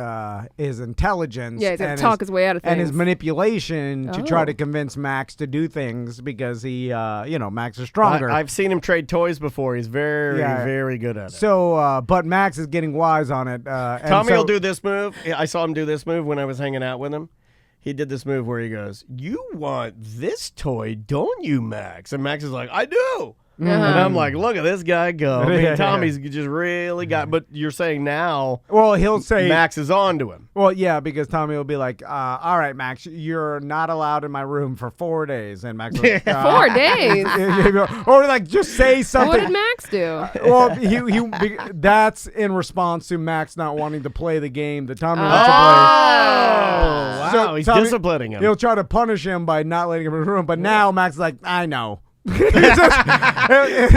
intelligence. Yeah, he's got to and talk his way out of things. and his manipulation to try Oh. to convince Max to do things because he, Max is stronger. I've seen him trade toys before. He's very, Yeah. very good at it. So, but Max is getting wise on it. Tommy will do this move. I saw him do this move when I was hanging out with him. He did this move where he goes, "You want this toy, don't you, Max?" And Max is like, "I do." And I'm like, "Look at this guy go." I mean, Yeah. Tommy's just really got. But you're saying now, Well, he'll say Max is on to him. Well, yeah, because Tommy will be like, all right, Max, you're not allowed in my room for 4 days. And Max will, 4 days. or like just say something. What did Max do? Well, that's in response to Max not wanting to play the game that Tommy wants to play. Oh, wow. So He's Tommy- disciplining him. He'll try to punish him by not letting him in the room, but now Max is like, I know.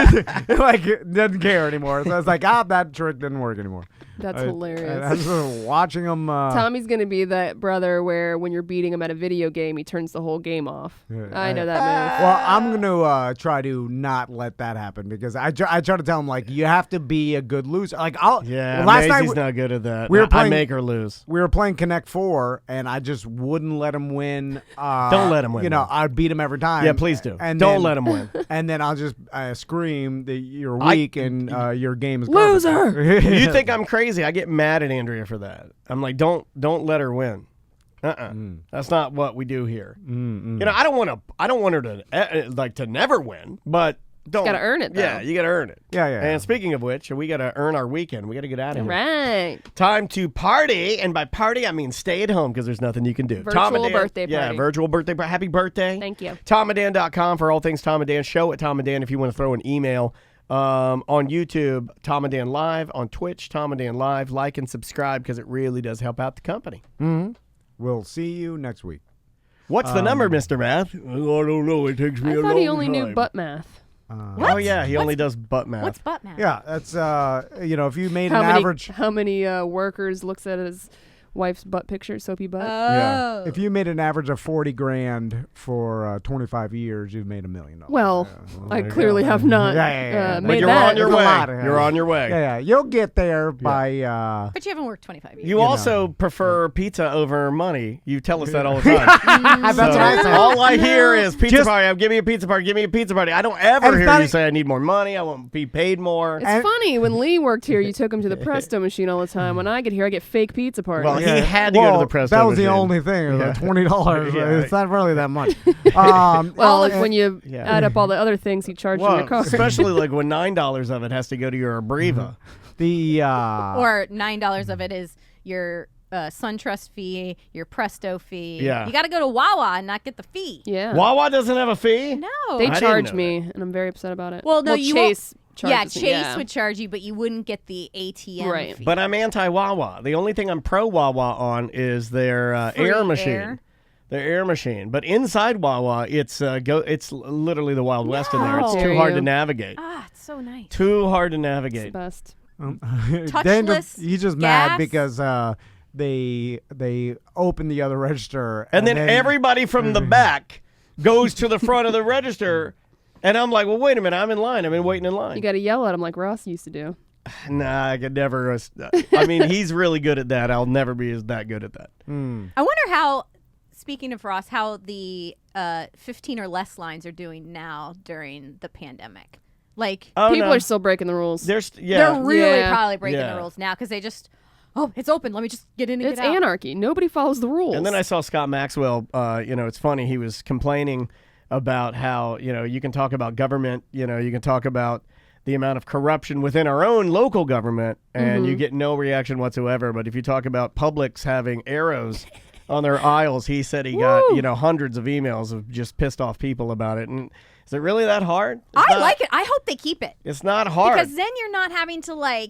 Doesn't care anymore. So it's like, that trick didn't work anymore. That's I hilarious. was watching him. Tommy's gonna be that brother where when you're beating him at a video game, he turns the whole game off. I know that move. Well, I'm gonna try to not let that happen because I try to tell him like you have to be a good loser. Like Yeah, last night Maisie's not good at that. we were I playing- make her lose. we were playing Connect 4 and I just wouldn't let him win. Don't let him win, man. I'd beat him every time. Yeah, please do. And Don't then- let him win. And then I'll just scream that you're weak and your game is Loser! garbage. You think I'm crazy? I get mad at Andrea for that. I'm like, don't let her win. That's not what we do here. I don't want her to to never win, but don't. Gotta earn it, though. Yeah, you gotta earn it. Yeah. And speaking of which, we gotta earn our weekend. We gotta get out of here. Right. Time to party, and by party I mean stay at home because there's nothing you can do. Virtual Tom and Dan, birthday Yeah, party. virtual birthday. Happy birthday. Thank you. TomandDan.com for all things Tom and Dan. Show at Tom and Dan if you want to throw an email. On YouTube, Tom and Dan Live. On Twitch, Tom and Dan Live. Like and subscribe because it really does help out the company. We'll see you next week. What's the number, Mr. Math? I don't know. It takes me I a thought he long only time. knew butt math. Oh, yeah. He only does butt math. What's butt math? Yeah, that's if you made How an many average. how many workers looks at his wife's butt picture, soapy butt? Oh. If you made an average of 40 grand for 25 years, you've made $1 million. Well, I clearly have not Yeah. But made you're that. on your It's a way. lot, yeah. You're on your way. Yeah, you'll get there by. But you haven't worked 25 years. You also prefer pizza over money. You tell us that all the time. That's So what I say. all I hear is pizza Just- party. Give me a pizza party. Give me a pizza party. I don't ever And hear funny- you say I need more money. I want to be paid more. It's And- funny when Lee worked here, you took him to the Presto machine all the time. When I get here, I get fake pizza parties. Well, he had to go to the Presto That was the machine. only thing. It was like $20. Yeah. It's not really that much. Well, and- when you Yeah. add up all the other things he charged in Well, your car. especially like when $9 of it has to go to your Abreva. the Or $9 of it is your SunTrust fee, your Presto fee. Yeah. You got to go to Wawa and not get the fee. Yeah. Wawa doesn't have a fee? No. They I didn't charge know me, and I'm very upset about it. Well, no, you won't- Chase yeah, charges me, Chase would charge you, but you wouldn't get the ATM Right. fee. But I'm anti-Wawa. The only thing I'm pro-Wawa on is their Free air machine. air. Their air machine. But inside Wawa, it's literally the Wild West in there. It's No. too Dare hard you. to navigate. Ah, it's so nice. Too hard to It's the navigate. best. Touchless he's just mad gas. because they open the other register And then everybody from the back goes to the front of the register. And I'm like, well, wait a minute. I'm in line. I've been waiting in line. You got to yell at him like Ross used to do. Nah, I could never. I mean, he's really good at that. I'll never be that good at that. I wonder how, speaking of Ross, how the 15 or less lines are doing now during the pandemic. Like, Oh, People no. are still breaking the rules. There's they're really Yeah. probably breaking Yeah. the rules now because they just, it's open. Let me just get in and It's get out. anarchy. Nobody follows the rules. And then I saw Scott Maxwell. It's funny. He was complaining about how you can talk about government. You can talk about the amount of corruption within our own local government, and you get no reaction whatsoever. But if you talk about Publix having arrows on their aisles, he said he got hundreds of emails of just pissed off people about it. And is it really that hard? I like it. I hope they keep it. It's not hard. Because then you're not having to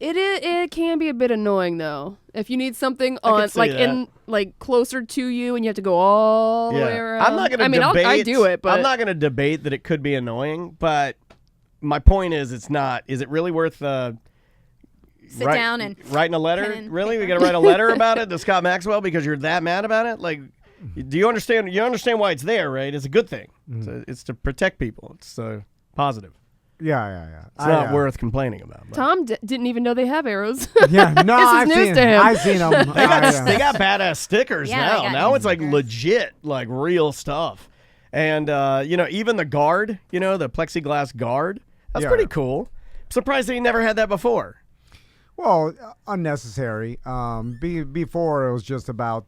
It can be a bit annoying though. If you need something I on could see that. closer to you and you have to go all the way around. I'm not going to debate. I do it, but I'm not going to debate that it could be annoying. But my point is, it's not. Is it really worth sit down and writing a letter? pen and Really, we paper. got to write a letter about it to Scott Maxwell because you're that mad about it? Like, do you understand? You understand why it's there, right? It's a good thing. It's to protect people. It's positive. yeah. It's not worth complaining about. But. Tom didn't even know they have arrows. Yeah, no, This is I've news seen to him. I've seen them. They got badass stickers Yeah, they now. got Now new it's like stickers. legit, like real stuff. And even the guard, the plexiglass guard, that's Yeah. pretty cool. I'm surprised they never had that before. Well, unnecessary. Before it was just about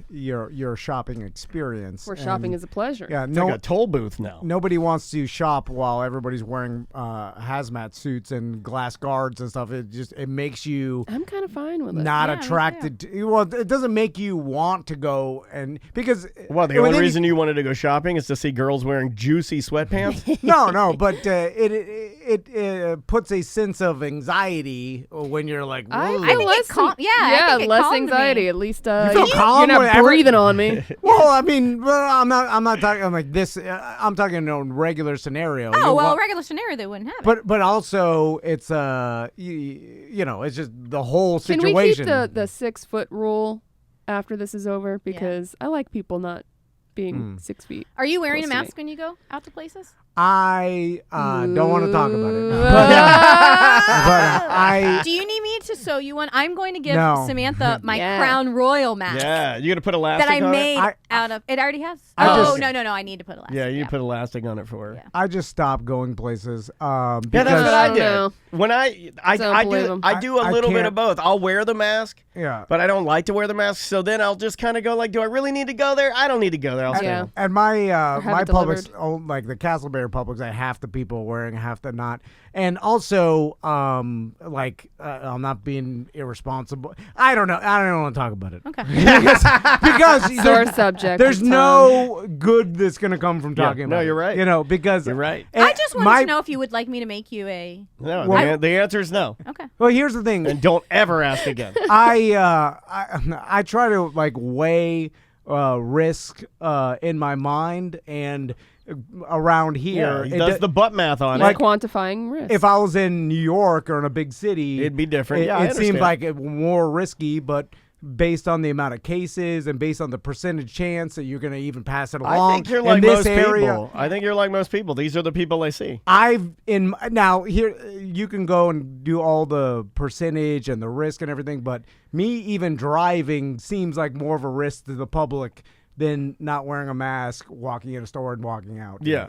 your shopping experience. Where shopping is a pleasure. Yeah, It's like a toll booth now. nobody wants to shop while everybody's wearing hazmat suits and glass guards and stuff. It makes you I'm kind of fine with it. not Yeah, me attracted to. Well, it doesn't make you want to go because Well, the only reason you wanted to go shopping is to see girls wearing juicy sweatpants. no, but it puts a sense of anxiety when you're like, I "Whoa." feel think it less, cal- yeah, I think it less calmed me. anxiety. At least feel you're calm not whenever- breathing on me. Well, I mean, I'm not talking. I'm like this. I'm talking in a regular scenario. Oh, You well, wa- regular scenario, they wouldn't have it. but also it's it's just the whole Can situation. we keep the 6 foot rule after this is over? Because I like people not being 6 feet. Are you wearing a Close to me. mask when you go out to places? I don't want to talk about it, but I Do you need me to sew you one? I'm going to give No. Samantha my Yeah. Crown Royal mask Yeah, you gonna put elastic that I on it? made out of. It already has. I Oh, just- no, I need to put elastic. Yeah, you put elastic on it for her. Yeah. I just stopped going places. Yeah, Because, that's what I don't did. know. When I Don't believe do 'em. I do a I little bit can't- of both. I'll wear the mask, yeah. but I don't like to wear the mask. So then I'll just kind of go like, do I really need to go there? I don't need to go there. I'll stay Yeah. home. And my have my it Publix, delivered. like the Castleberry Publix, I half the people wearing, half the not. And also, I'm not being irresponsible. I don't know. I don't want to talk about it. Okay. because Sore there's, subject. there's Tom. no good that's gonna come from Yeah, talking no, about it. you're right. Because You're right. I just wanted my- to know if you would like me to make you a. No, Well- the answer is no. Okay. Well, here's the thing. And don't ever ask again. I try to like weigh risk in my mind and around here. Yeah, he it does do- the butt math on Like it. quantifying risk. if I was in New York or in a big city, It'd be different. It, Yeah, I it seemed understand. like it more risky, but based on the amount of cases and based on the percentage chance that you're going to even pass it along, I think you're in like this most area, people. I think you're like most people. These are the people I see. Now here you can go and do all the percentage and the risk and everything, but me even driving seems like more of a risk to the public than not wearing a mask, walking in a store and walking out. Yeah.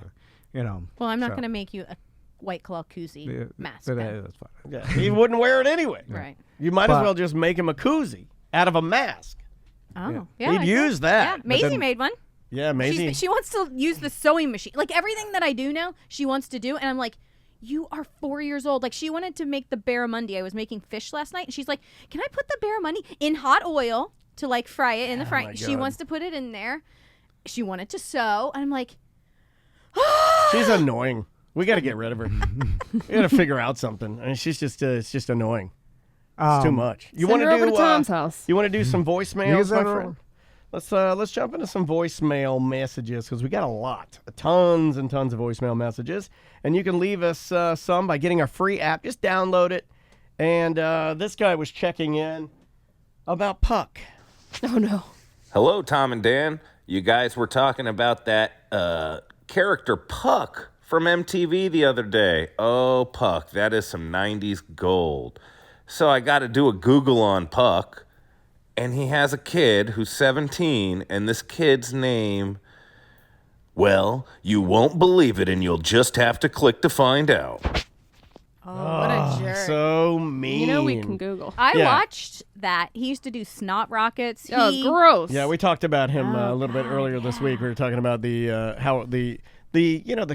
Well, I'm not So. going to make you a White Claw koozie mask. But, then. that's fine. Yeah, he wouldn't wear it anyway. Right. You might as But- well just make him a koozie out of a mask. Oh, yeah. He'd I use could. that. Yeah. but Maisie then- made one. Yeah, Maisie. She wants to use the sewing machine. Like everything that I do now, she wants to do. And I'm like, you are 4 years old. Like she wanted to make the barramundi. I was making fish last night. And she's like, can I put the barramundi in hot oil to like fry it in the frying? She wants to put it in there. She wanted to sew. And I'm like, She's annoying. We got to get rid of her. We got to figure out something. I mean, she's just it's just annoying. It's too much. You want Send her over to Tom's house. You want to do some voicemails, my friend? Let's jump into some voicemail messages because we got a lot, tons and tons of voicemail messages, and you can leave us some by getting our free app. Just download it. And this guy was checking in about Puck. Oh no. Hello, Tom and Dan. You guys were talking about that character Puck from MTV the other day. Oh, Puck, that is some 90s gold. So I got to do a Google on Puck, and he has a kid who's 17, and this kid's name, well, you won't believe it, and you'll just have to click to find out. oh, what a jerk. So mean. You know we can Google. I Yeah. watched that. He used to do snot rockets. Oh, gross. Yeah, we talked about him a little bit earlier this week. We were talking about the how the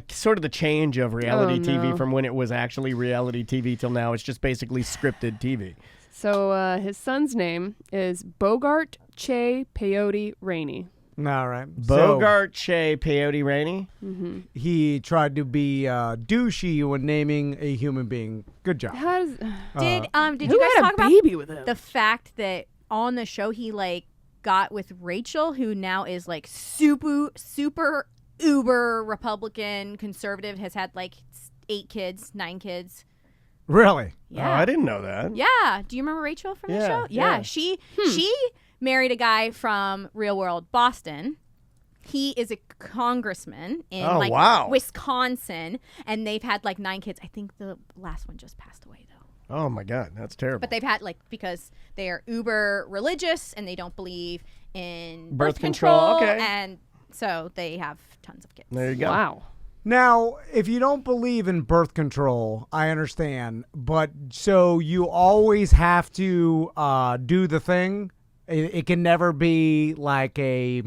sort of the change of reality TV from when it was actually reality TV till now. It's just basically scripted TV. So his son's name is Bogart Che Peyote Rainey. All right. Bogart Che Peyote Rainey. So he tried to be douchey when naming a human being. Good job. How does Did who you guys had talk a about baby with him? the fact that on the show he like got with Rachel, who now is like super uber Republican conservative, has had like 8 kids, 9 kids. Really? Yeah. Oh, I didn't know that. Yeah. Do you remember Rachel from the Yeah, show? yeah. She married a guy from Real World Boston. He is a congressman in wow. Wisconsin, and they've had like 9 kids. I think the last one just passed away though. Oh my God, that's terrible. But they've had because they are uber religious and they don't believe in Birth control, okay. and so they have tons of kids. There you go. Wow. Now, if you don't believe in birth control, I understand. But so you always have to do the thing. It can never be like a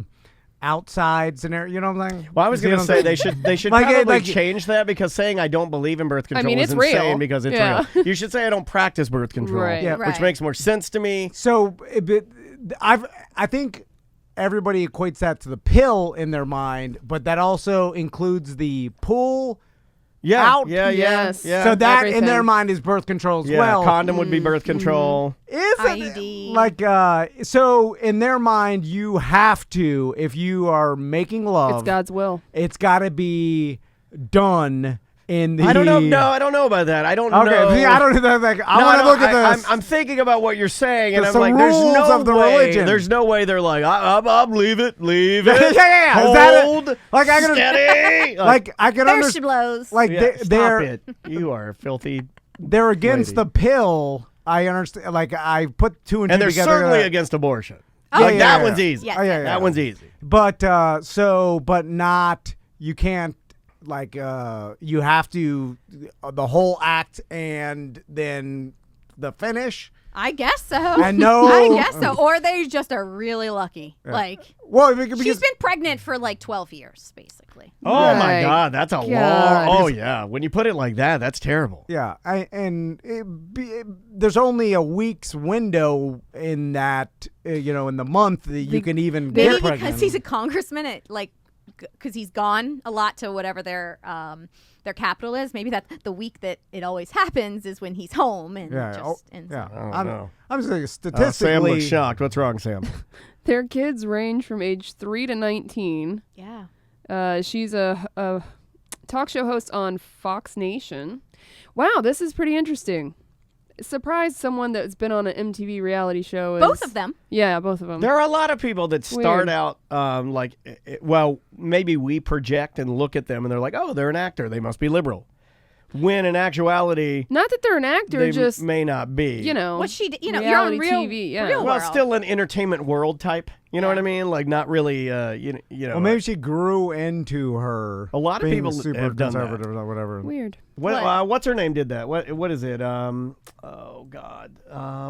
outside scenario. You know what I'm saying? Well, I was going to say they should Like, probably change that because saying I don't believe in birth control is it's insane real. because it's Yeah. real. You should say I don't practice birth control, Right. Yeah. which Right. makes more sense to me. So I think everybody equates that to the pill in their mind, but that also includes the pull. Yeah, Out. Yes. yeah. So that in everything. their mind is birth control as yeah, well. condom would be birth control. Is IUD. it like so in their mind you have to, if you are making love, It's God's will. it's got to be done in the I don't know. No, I don't know about that. I don't Okay, know. see, I don't know. Like, I No, want to no, look at this. I'm thinking about what you're saying, and There's I'm some like, there's rules no of the way. religion. There's no way they're like, leave it. yeah. Hold. Is that it? Like I can, Steady. like I can There she understand. blows. Like Yeah, they're stop it. You are a filthy. they're against lady. the pill. I understand. Like I put 2 and 2 And they're together. certainly against abortion. Oh, Like, yeah, that yeah, one's yeah. easy. Yes. Oh, yeah, yeah. That one's easy. But but not. You can't. Like you have to the whole act and then the finish. I guess so. And no- I guess so. Or they just are really lucky. Like Well, because she's been pregnant for like 12 years, basically. Oh my Right. God, that's a long. God. Oh yeah, when you put it like that, that's terrible. yeah, there's only a week's window in that in the month that you can even Maybe get because pregnant. he's a congressman, because he's gone a lot to whatever their capital is. Maybe that the week that it always happens is when he's home and ends up. I don't I'm know. I'm saying Sam statistically. looks shocked. What's wrong, Sam? Their kids range from age 3 to 19. Yeah. She's a talk show host on Fox Nation. Wow, this is pretty interesting. Surprised someone that's been on an MTV reality show. Both of them. Yeah, both of them. There are a lot of people that start Weird. out maybe we project and look at them and they're like, oh, they're an actor. They must be liberal. When in actuality, Not that they're an actor, they just may not be. you know. What she did, you're reality on real TV. Yeah. real Well, world. still an entertainment world type. You know what I mean? Like not really. You know. Well, maybe she grew into her. A lot of being people super have done that. conservative or whatever. Weird. What's her name? Did that? What is it? Oh God.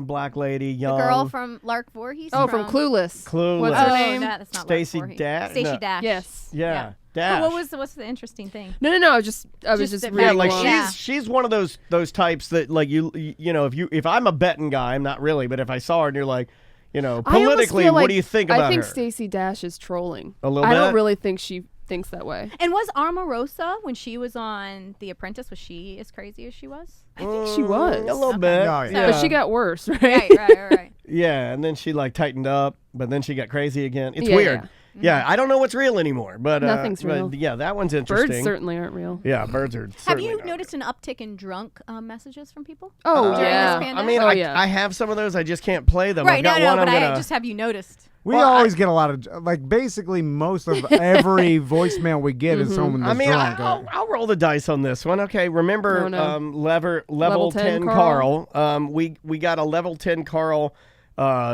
Black lady, The young. girl from Lark Voorhees. Oh, from Clueless. Clueless. What's her Oh, name? that's not Stacey Lark Voorhees. Dash? Stacey No. Dash. Yes. Yeah. But Dash. what's the interesting thing? No. I was just that- reading Yeah, like along. Yeah. she's one of those types that like you know if I'm a betting guy, I'm not really, but if I saw her and you're like, you know, I almost politically, feel what like- do you think about I think her? Stacey Dash is trolling. A little I don't bit? really think she thinks that way. And was Omarosa when she was on The Apprentice? Was she as crazy as she was? I think she was. A little Okay. bit. Oh, yeah. But she got worse, right? Right. Yeah, and then she like tightened up, but then she got crazy again. It's Yeah, weird. yeah. Yeah, I don't know what's real anymore, but Nothing's real. But yeah, that one's interesting. Birds certainly aren't real. Yeah, birds are. Have certainly you not noticed an uptick in drunk messages from people? Oh, During yeah. this real. I pandemic? mean, Oh, I, yeah. I have some of those. I just can't play them. Right, I've got no, one but I'm I gonna. just have you noticed. We Well, always get a lot of like basically most of every voicemail we get is someone I that's mean, drunk. I'll roll the dice on this one. Okay, remember Oh, no. level 10 Carl. We got a level 10 Carl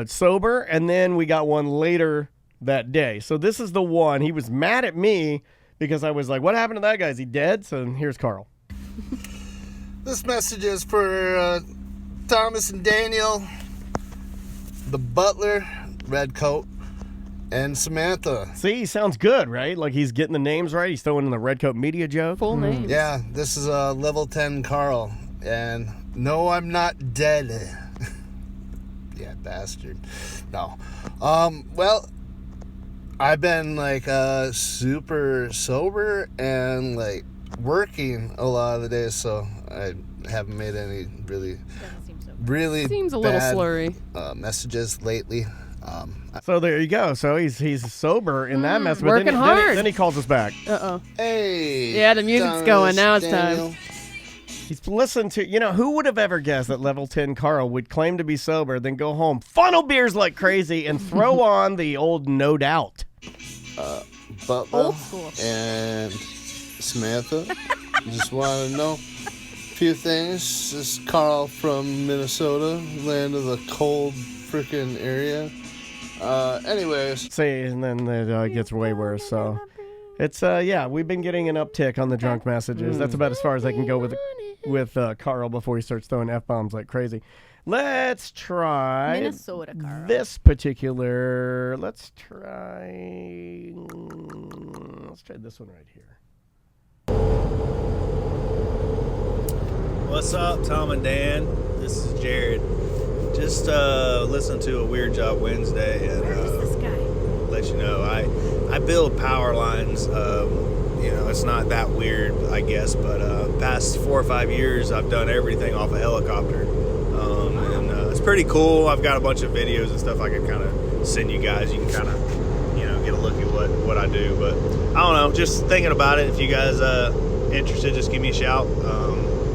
sober, and then we got one later that day. So this is the one. He was mad at me because I was like, what happened to that guy? Is he dead? So here's Carl. This message is for Thomas and Daniel, the butler, red coat, and Samantha. See, sounds good, right? Like he's getting the names right. He's throwing in the red coat media joke. Full name. Yeah, this is level 10 Carl. And no, I'm not dead. Yeah, bastard. No. Well, I've been like super sober and like working a lot of the days, so I haven't made any really Seems a little bad, slurry. messages lately. So there you go. So he's sober in that mess, but Working hard. Then he calls us back. Uh-oh. Hey. Yeah, the music's Thomas, going. Now it's Daniel. time. He's listened to, who would have ever guessed that level 10 Carl would claim to be sober, then go home, funnel beers like crazy, and throw on the old No Doubt. Butler Old school. and Samantha. Just want to know a few things. This is Carl from Minnesota, land of the cold freaking area. Anyways, See, and then it gets way worse. So it's, we've been getting an uptick on the drunk messages. That's about as far as I can go with Carl before he starts throwing F-bombs like crazy. Let's try Minnesota, Carl. this particular. Let's try this one right here. What's up, Tom and Dan? This is Jared. Just listened to a Weird Job Wednesday and Who's this guy? let you know I build power lines. It's not that weird, I guess, but past 4 or 5 years I've done everything off a helicopter, and it's pretty cool. I've got a bunch of videos and stuff I can kind of send you guys. You can kind of get a look at what I do. But I don't know, just thinking about it. If you guys interested, just give me a shout.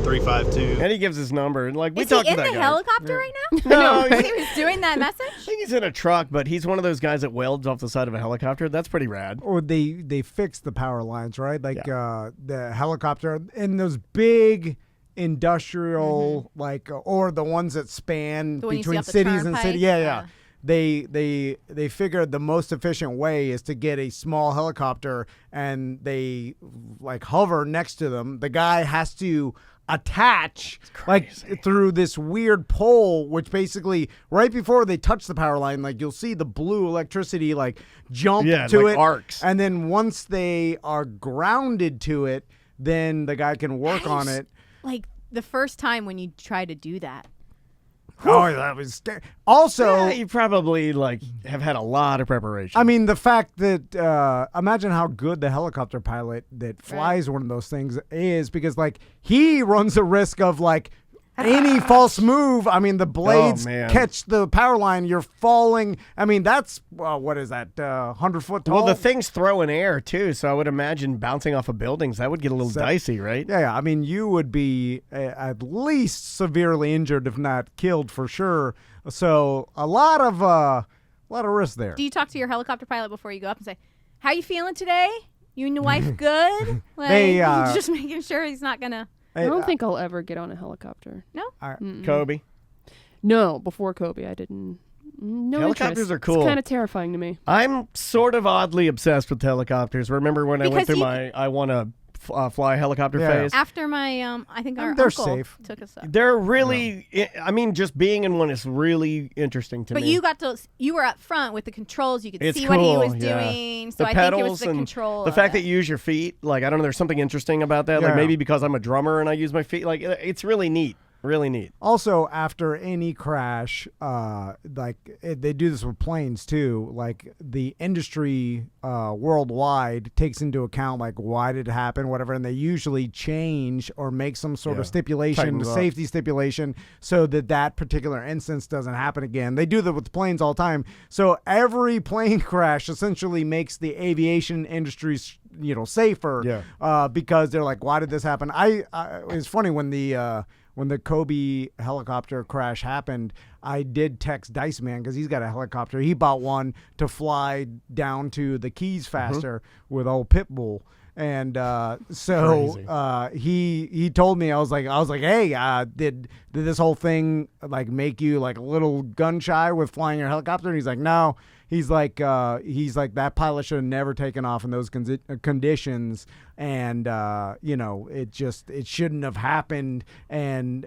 352. And he gives his number. And like we Is he talked to in that the guy. helicopter right now? No, When he was doing that message? I think he's in a truck, but he's one of those guys that welds off the side of a helicopter. That's pretty rad. Or they fixed the power lines, right? Like the helicopter and those big industrial or the ones that span The one you see between off the cities and turnpike? cities. Yeah. They figured the most efficient way is to get a small helicopter and they like hover next to them. The guy has to attach through this weird pole, which basically right before they touch the power line, like you'll see the blue electricity like jump to like it, arcs. and then once they are grounded to it, then the guy can work on it. Like the first time when you try to do that. Oh, that was scary. Also, Yeah, you probably have had a lot of preparation. I mean, the fact that imagine how good the helicopter pilot that flies one of those things is, because he runs the risk of any false move. I mean, the blades man. catch the power line. You're falling. I mean, that's what is that? 100-foot tall. well, the things throw in air too, so I would imagine bouncing off of buildings that would get a little dicey, right? Yeah. I mean, you would be at least severely injured, if not killed, for sure. So a lot of risk there. Do you talk to your helicopter pilot before you go up and say, "How you feeling today? You and your wife good?" They, just making sure he's not gonna. I don't think I'll ever get on a helicopter. No. Kobe. No, before Kobe, I didn't. No Helicopters interest. are cool. It's kind of terrifying to me. I'm sort of oddly obsessed with helicopters. Remember when I went Because through I want to fly a helicopter Yeah. phase? After my, I think our They're uncle safe. took us up. They're really, I mean, just being in one is really interesting to But me. you were up front with the controls. You could It's see what he cool, was yeah. doing. So The I think it pedals was the and control. the fact that you use your feet, like, I don't know, there's something interesting about that. Yeah. Like, maybe because I'm a drummer and I use my feet. Like, it's really neat. Really neat. Also, after any crash, they do this with planes too. Like the industry worldwide takes into account like why did it happen, whatever, and they usually change or make some sort of stipulation, Tighten the it up. safety stipulation, so that particular instance doesn't happen again. They do that with planes all the time. So every plane crash essentially makes the aviation industry, safer. Yeah. Because they're like, why did this happen? It's funny when the Kobe helicopter crash happened, I did text Dice Man because he's got a helicopter. He bought one to fly down to the Keys faster with old Pitbull. And so he told me, I was like, hey, did this whole thing like make you like a little gun shy with flying your helicopter? And he's like, no. He's like that pilot should have never taken off in those conditions, and it shouldn't have happened. And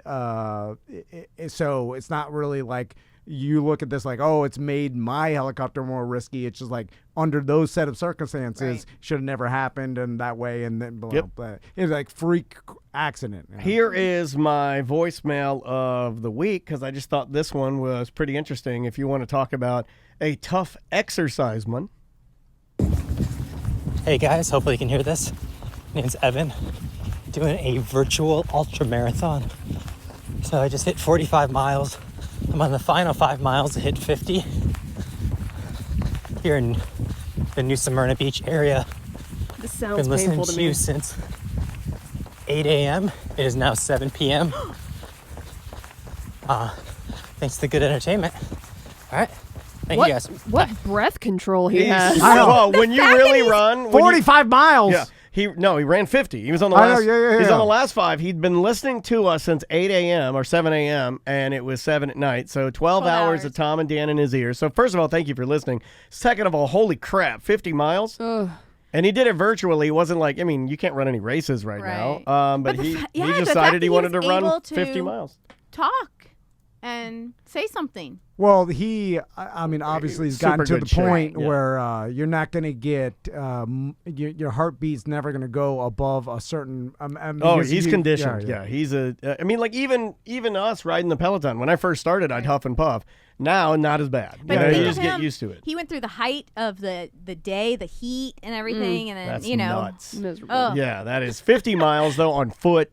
so it's not really like you look at this like, oh, it's made my helicopter more risky. It's just like under those set of circumstances, should have never happened, and that way, and then it's like freak accident. Here is my voicemail of the week because I just thought this one was pretty interesting. If you want to talk about a tough exercise one. Hey guys, hopefully you can hear this. My name's Evan, doing a virtual ultra marathon. So I just hit 45 miles. I'm on the final 5 miles to hit 50 here in the New Smyrna Beach area. This sounds Been listening painful to to you me. since 8 a.m. It is now 7 p.m. Thanks to good entertainment. All right. Thank you guys. What breath control he has. Well, when you really run 45 miles. Yeah. He ran 50. He was on the I know, last. yeah. He's on the last 5. He'd been listening to us since 8 a.m. or 7 a.m. and it was 7 at night. So 12 hours of Tom and Dan in his ears. So first of all, thank you for listening. Second of all, holy crap, 50 miles. Ugh. And he did it virtually. It wasn't like, I mean, you can't run any races right now. But he decided he wanted to run 50 miles. Talk and say something. Well, I mean, obviously he's gotten Super to the good shape. point Yeah. where you're not going to get, your heartbeat's never going to go above a certain. He's conditioned. Yeah, he's I mean, like even us riding the Peloton. When I first started, I'd huff and puff. Now, not as bad. But You think just of get him, used to it. He went through the height of the day, the heat and everything, and then That's nuts. Miserable. Oh. Yeah, that is 50 miles though on foot.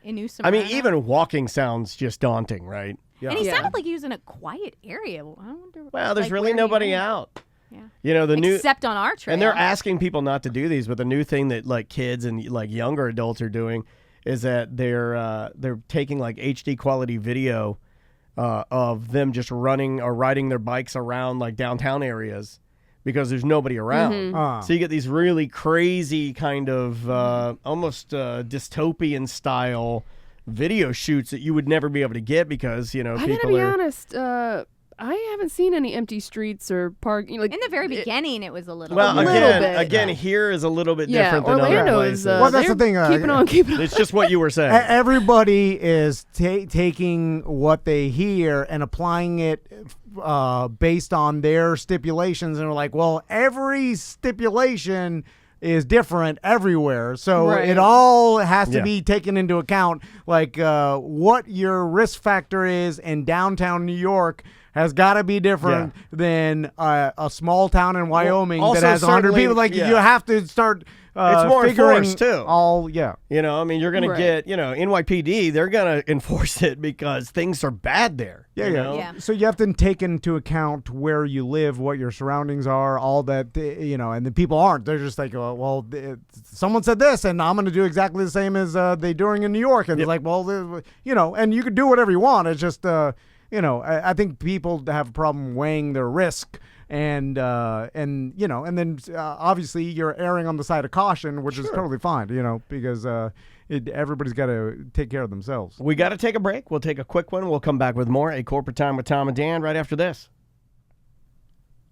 in New I Smyrna. mean, even walking sounds just daunting, right? Yeah. And he Yeah. sounded like he was in a quiet area. I wonder. Well, there's like, really where he nobody went. out. Yeah. You know, the new Except on our trail. and they're asking people not to do these, but the new thing that like kids and like younger adults are doing is that they're taking like HD quality video of them just running or riding their bikes around like downtown areas because there's nobody around. Mm-hmm. So you get these really crazy kind of almost dystopian style video shoots that you would never be able to get because, you know, I people gotta be are honest. I haven't seen any empty streets or parking. Like in the very beginning, it was a little. well, little bit. again, here is a little bit yeah, different than Orlando other is. places. Well, that's the they're thing, keeping on. It's just what you were saying. Everybody is taking what they hear and applying it based on their stipulations, and they're like, well, every stipulation is different everywhere, so Right. it all has to Yeah. be taken into account. Like what your risk factor is in downtown New York has got to be different than a small town in Wyoming also that has 100 certainly- people. Like yeah. you have to start. It's more figuring enforced, too. All yeah. You know, I mean, you're going to Right. get, you know, NYPD, they're going to enforce it because things are bad there. Yeah, you yeah. know? Yeah. So you have to take into account where you live, what your surroundings are, all that, you know, and the people aren't. They're just like, well, someone said this, and I'm going to do exactly the same as they doing in New York. And it's like, well, you know, and you can do whatever you want. It's just, you know, I think people have a problem weighing their risk. And you know, and then obviously you're erring on the side of caution, which is totally fine, you know, because everybody's got to take care of themselves. We got to take a break. We'll take a quick one. We'll come back with more A Corporate Time with Tom and Dan right after this.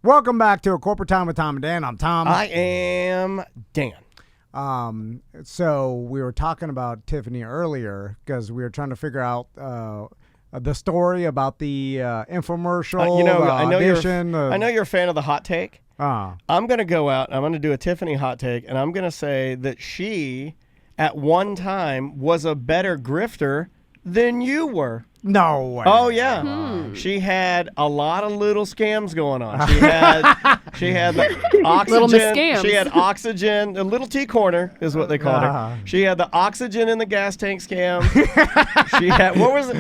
Welcome back to A Corporate Time with Tom and Dan. I'm Tom. I am Dan. So we were talking about Tiffani earlier because we were trying to figure out the story about the infomercial. I know you're a fan of the hot take. I'm going to go out. I'm going to do a Tiffani hot take, and I'm going to say that she, at one time, was a better grifter than you were. No way. Oh yeah, she had a lot of little scams going on. She had the oxygen. Little scams. She had oxygen. A little T corner is what they called her. She had the oxygen in the gas tank scam. She had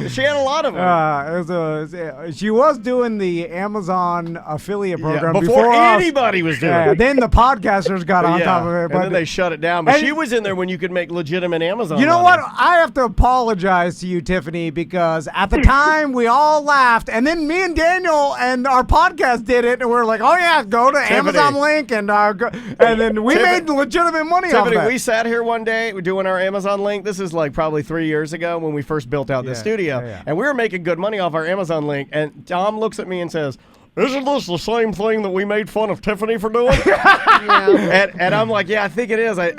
She had a lot of them. She was doing the Amazon affiliate program before us. anybody was doing it. Then the podcasters got on top of it. And then they shut it down. But she was in there when you could make legitimate Amazon. You know money. what? I have to apologize to you, Tiffani, because at the time we all laughed, and then me and Daniel and our podcast did it, and we were like, "Oh yeah, go to Amazon link," and then we made legitimate money off that. We sat here one day doing our Amazon link. This is like probably 3 years ago when we first built out the studio, and we were making good money off our Amazon link. And Tom looks at me and says, "Isn't this the same thing that we made fun of Tiffani for doing?" and I'm like, "Yeah, I think it is. I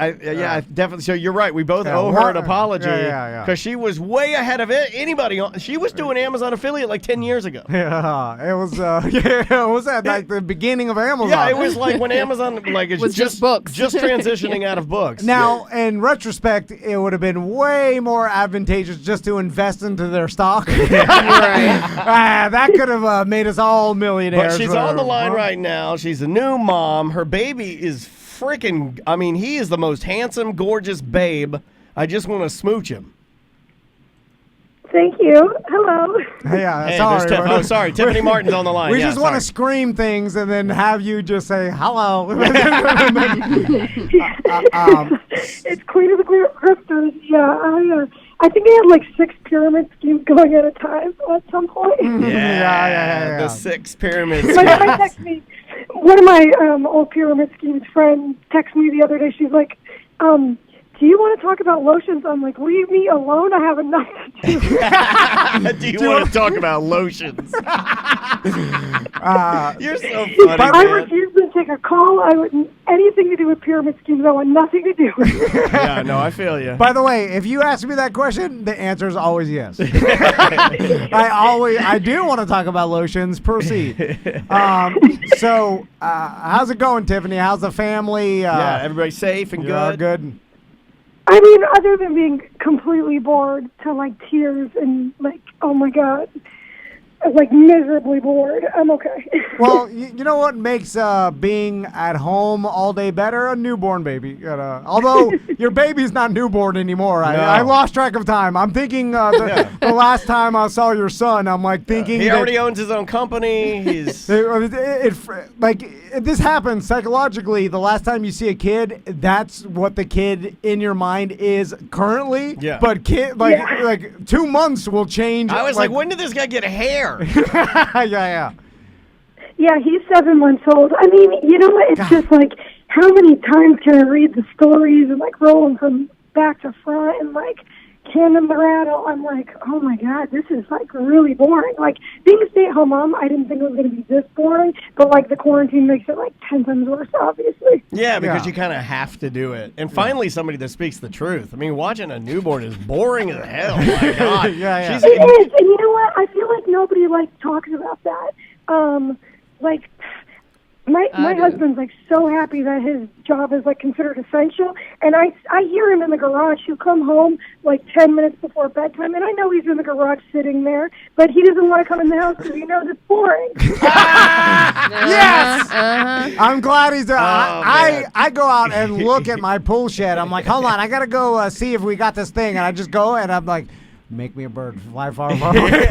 definitely." So you're right. We both owe her an apology because she was way ahead of anybody. She was doing Amazon affiliate like 10 years ago. Yeah, it was. It was at like the beginning of Amazon. Yeah, it was like when Amazon it was just books, just transitioning out of books. Now, in retrospect, it would have been way more advantageous just to invest into their stock. That could have made us all millionaires. But she's on the line right now. She's a new mom. Her baby is freaking, he is the most handsome, gorgeous babe. I just want to smooch him. Thank you. Hello. Yeah, sorry. Sorry. Tiffani Martin's on the line. We just want to scream things and then have you just say hello. It's Queen of the Grifters. Yeah, I think I had like 6 pyramid schemes going at a time at some point. Yeah. The 6 pyramid schemes. My friend texted me. One of my old pyramid schemes friends texted me the other day. She's like, "Do you want to talk about lotions?" I'm like, "Leave me alone. I have enough to do." Do you want to talk about lotions? You're so funny. I refuse to take a call. I wouldn't anything to do with pyramid schemes. I want nothing to do with it. Yeah, no, I feel you. By the way, if you ask me that question, the answer is always yes. I do want to talk about lotions. Proceed. So, how's it going, Tiffani? How's the family? Everybody safe and good? Good. I mean, other than being completely bored to like tears and like, oh my God, like miserably bored, I'm okay. Well, you know what makes being at home all day better? A newborn baby. Although your baby's not newborn anymore. No. I lost track of time. I'm thinking the last time I saw your son, I'm like thinking he already owns his own company. He's this happens psychologically. The last time you see a kid, that's what the kid in your mind is currently. Yeah. But like 2 months will change. I was like, when did this guy get hair? Yeah. Yeah, he's 7 months old. I mean, you know what? It's just like, how many times can I read the stories and like roll them from back to front and like Cannon the Rattle? I'm like, oh my God, this is like really boring. Like being a stay-at-home mom, I didn't think it was going to be this boring, but like the quarantine makes it like 10 times worse, obviously. Yeah, because you kind of have to do it. And finally, somebody that speaks the truth. I mean, watching a newborn is boring as hell. My God. Yeah. It is, and you know what? I feel like nobody like talks about that. Like my husband's like so happy that his job is like considered essential, and I hear him in the garage. He'll come home like 10 minutes before bedtime, and I know he's in the garage sitting there, but he doesn't want to come in the house because he knows it's boring. Yes, I'm glad he's there. I go out and look at my pool shed. I'm like, hold on, I gotta go see if we got this thing, and I just go and I'm like, make me a bird, fly far, far away.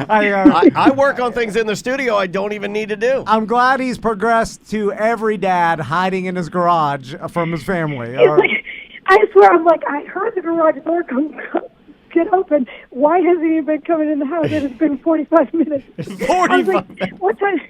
I work on things in the studio I don't even need to do. I'm glad he's progressed to every dad hiding in his garage from his family. Like, I swear, I'm like, I heard the garage door get open. Why hasn't he been coming in the house? It has been 45 minutes. 45 minutes. What time?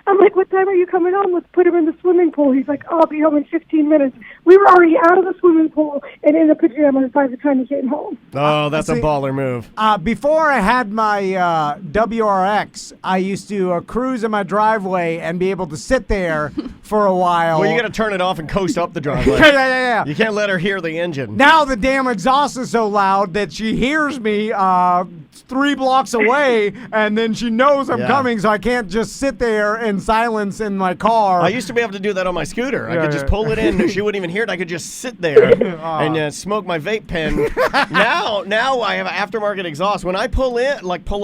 I'm like, what time are you coming home? Let's put him in the swimming pool. He's like, I'll be home in 15 minutes. We were already out of the swimming pool and in the pajamas by the time he came home. Oh, that's a baller move. Before I had my WRX, I used to cruise in my driveway and be able to sit there for a while. Well, you got to turn it off and coast up the driveway. yeah. You can't let her hear the engine. Now the damn exhaust is so loud that she hears me 3 blocks away, and then she knows I'm coming, so I can't just sit there in silence in my car. I used to be able to do that on my scooter. I Yeah, could just yeah. pull it in, and she wouldn't even hear it. I could just sit there and smoke my vape pen. now I have an aftermarket exhaust. When I pull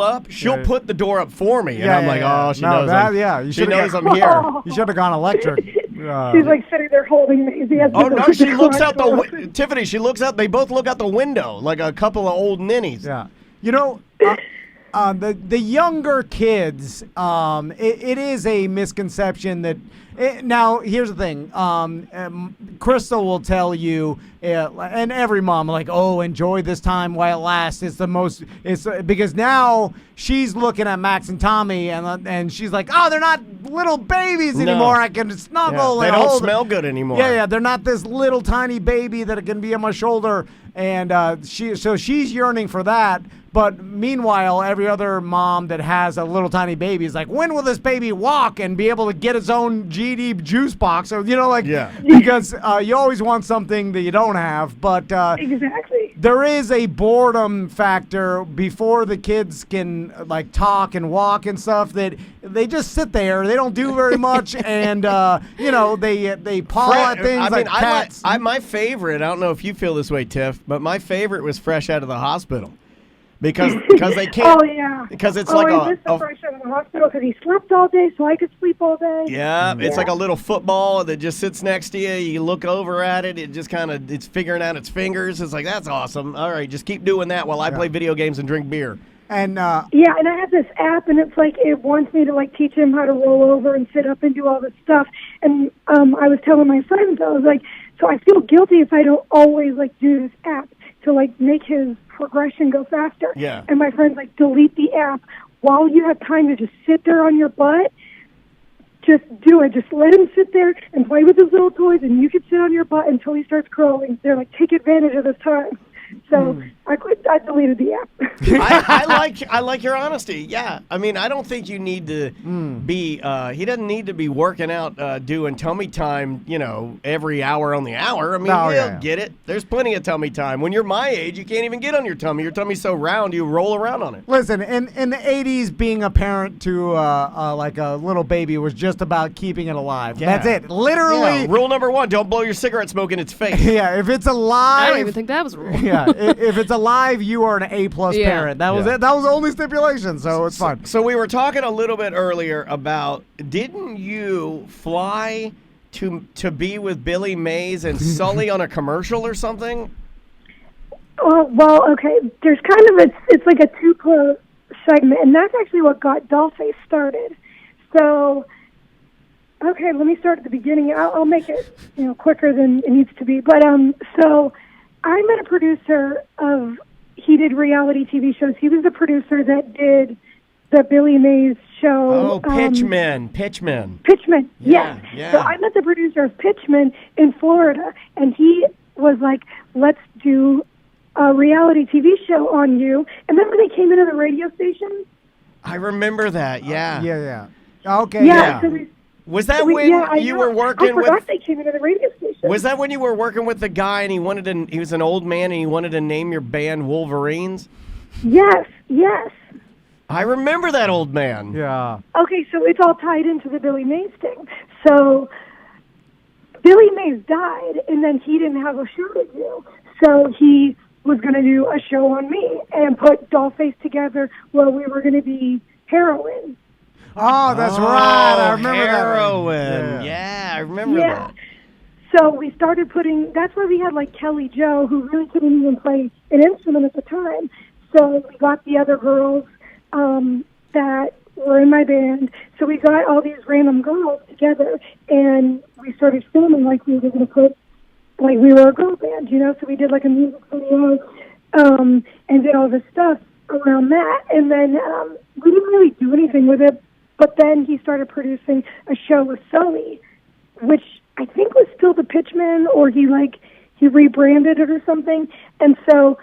up, she'll put the door up for me, and I'm like, oh, she knows. She knows I'm here. You should have gone electric. She's like sitting there holding me. Oh no, she looks out the Tiffany. She looks out. They both look out the window like a couple of old ninnies. Yeah, you know. The younger kids, it is a misconception that. Now, here's the thing. Crystal will tell you, and every mom, like, oh, enjoy this time while it lasts. It's the most. It's because now she's looking at Max and Tommy, and she's like, oh, they're not little babies anymore. I can snuggle. They and don't hold smell good anymore. Yeah, they're not this little tiny baby that can be on my shoulder, and she's yearning for that. But meanwhile, every other mom that has a little tiny baby is like, when will this baby walk and be able to get its own GD juice box? Or, because you always want something that you don't have. But exactly. There is a boredom factor before the kids can talk and walk and stuff that they just sit there. They don't do very much. And, they paw at things cats. My favorite, I don't know if you feel this way, Tiff, but my favorite was fresh out of the hospital. Because they can't. Oh yeah. Because it's I missed the fresh out of the hospital because he slept all day, so I could sleep all day. Yeah, it's like a little football that just sits next to you. You look over at it. It just it's figuring out its fingers. It's like, that's awesome. All right, just keep doing that while I play video games and drink beer. And yeah, and I have this app, and it's like it wants me to teach him how to roll over and sit up and do all this stuff. And I was telling my friends, I was like, so I feel guilty if I don't always do this app to make his progression go faster. Yeah. And my friends delete the app while you have time to just sit there on your butt. Just do it. Just let him sit there and play with his little toys, and you can sit on your butt until he starts crawling. They're like, take advantage of this time. So I deleted the app. I like your honesty. Yeah, I mean, I don't think you need to be. He doesn't need to be working out, doing tummy time. Every hour on the hour. I mean, he'll get it. There's plenty of tummy time. When you're my age, you can't even get on your tummy. Your tummy's so round, you roll around on it. Listen, in the 80s, being a parent to a little baby was just about keeping it alive. Yeah. That's it. Literally. Yeah, rule number 1: don't blow your cigarette smoke in its face. Yeah, if it's alive. I don't even think that was a rule. Yeah, if it's alive, you are an A+ parent. That was it. That was the only stipulation, so it's fine. So we were talking a little bit earlier about, didn't you fly to be with Billy Mays and Sully on a commercial or something? Well, okay. There's kind of it's like a two-part segment, and that's actually what got Dollface started. So, okay, let me start at the beginning. I'll make it quicker than it needs to be. But so I met a producer he did reality TV shows. He was the producer that did the Billy Mays show. Oh, Pitchman. Pitchman, Yeah, yes. yeah. So I met the producer of Pitchman in Florida, and he was like, let's do a reality TV show on you. And then when they came into the radio station. I remember that, yeah. Yeah. Okay, yeah. So was that when you were working with... I forgot they came into the radio station. Was that when you were working with the guy and he was an old man and he wanted to name your band Wolverines? Yes. I remember that old man. Yeah. Okay, so it's all tied into the Billy Mays thing. So Billy Mays died, and then he didn't have a show to do. So he was going to do a show on me and put Dollface together where we were going to be heroin. Oh, that's right. I remember heroin. that. Yeah, I remember that. So we started that's why we had Kelly Joe, who really couldn't even play an instrument at the time. So we got the other girls that were in my band. So we got all these random girls together, and we started filming like we were going to put, we were a girl band, So we did a music video, and did all this stuff around that. And then we didn't really do anything with it. But then he started producing a show with Sully, which I think was still the Pitchman, or he rebranded it or something. And so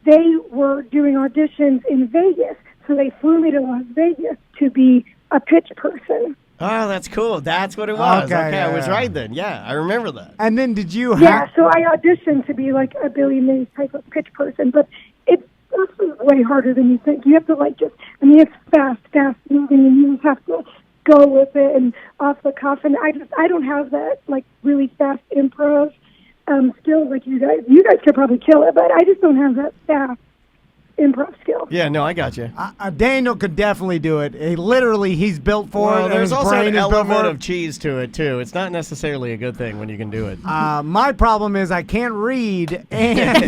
they were doing auditions in Vegas. So they flew me to Las Vegas to be a pitch person. Oh, that's cool. That's what it was. Okay, I was yeah. right then. Yeah, I remember that. And then did you Yeah, so I auditioned to be like a Billy Mays type of pitch person, but it's actually way harder than you think. You have to it's fast moving, and you just have to go with it and off the cuff. And I don't have that really fast improv skills like you guys. You guys could probably kill it, but I just don't have that fast improv skill. Yeah, no, I got you. Daniel could definitely do it. He's built for it. Well, and there's his also brain an is built element for it. of cheese to it, too. It's not necessarily a good thing when you can do it. My problem is I can't read, and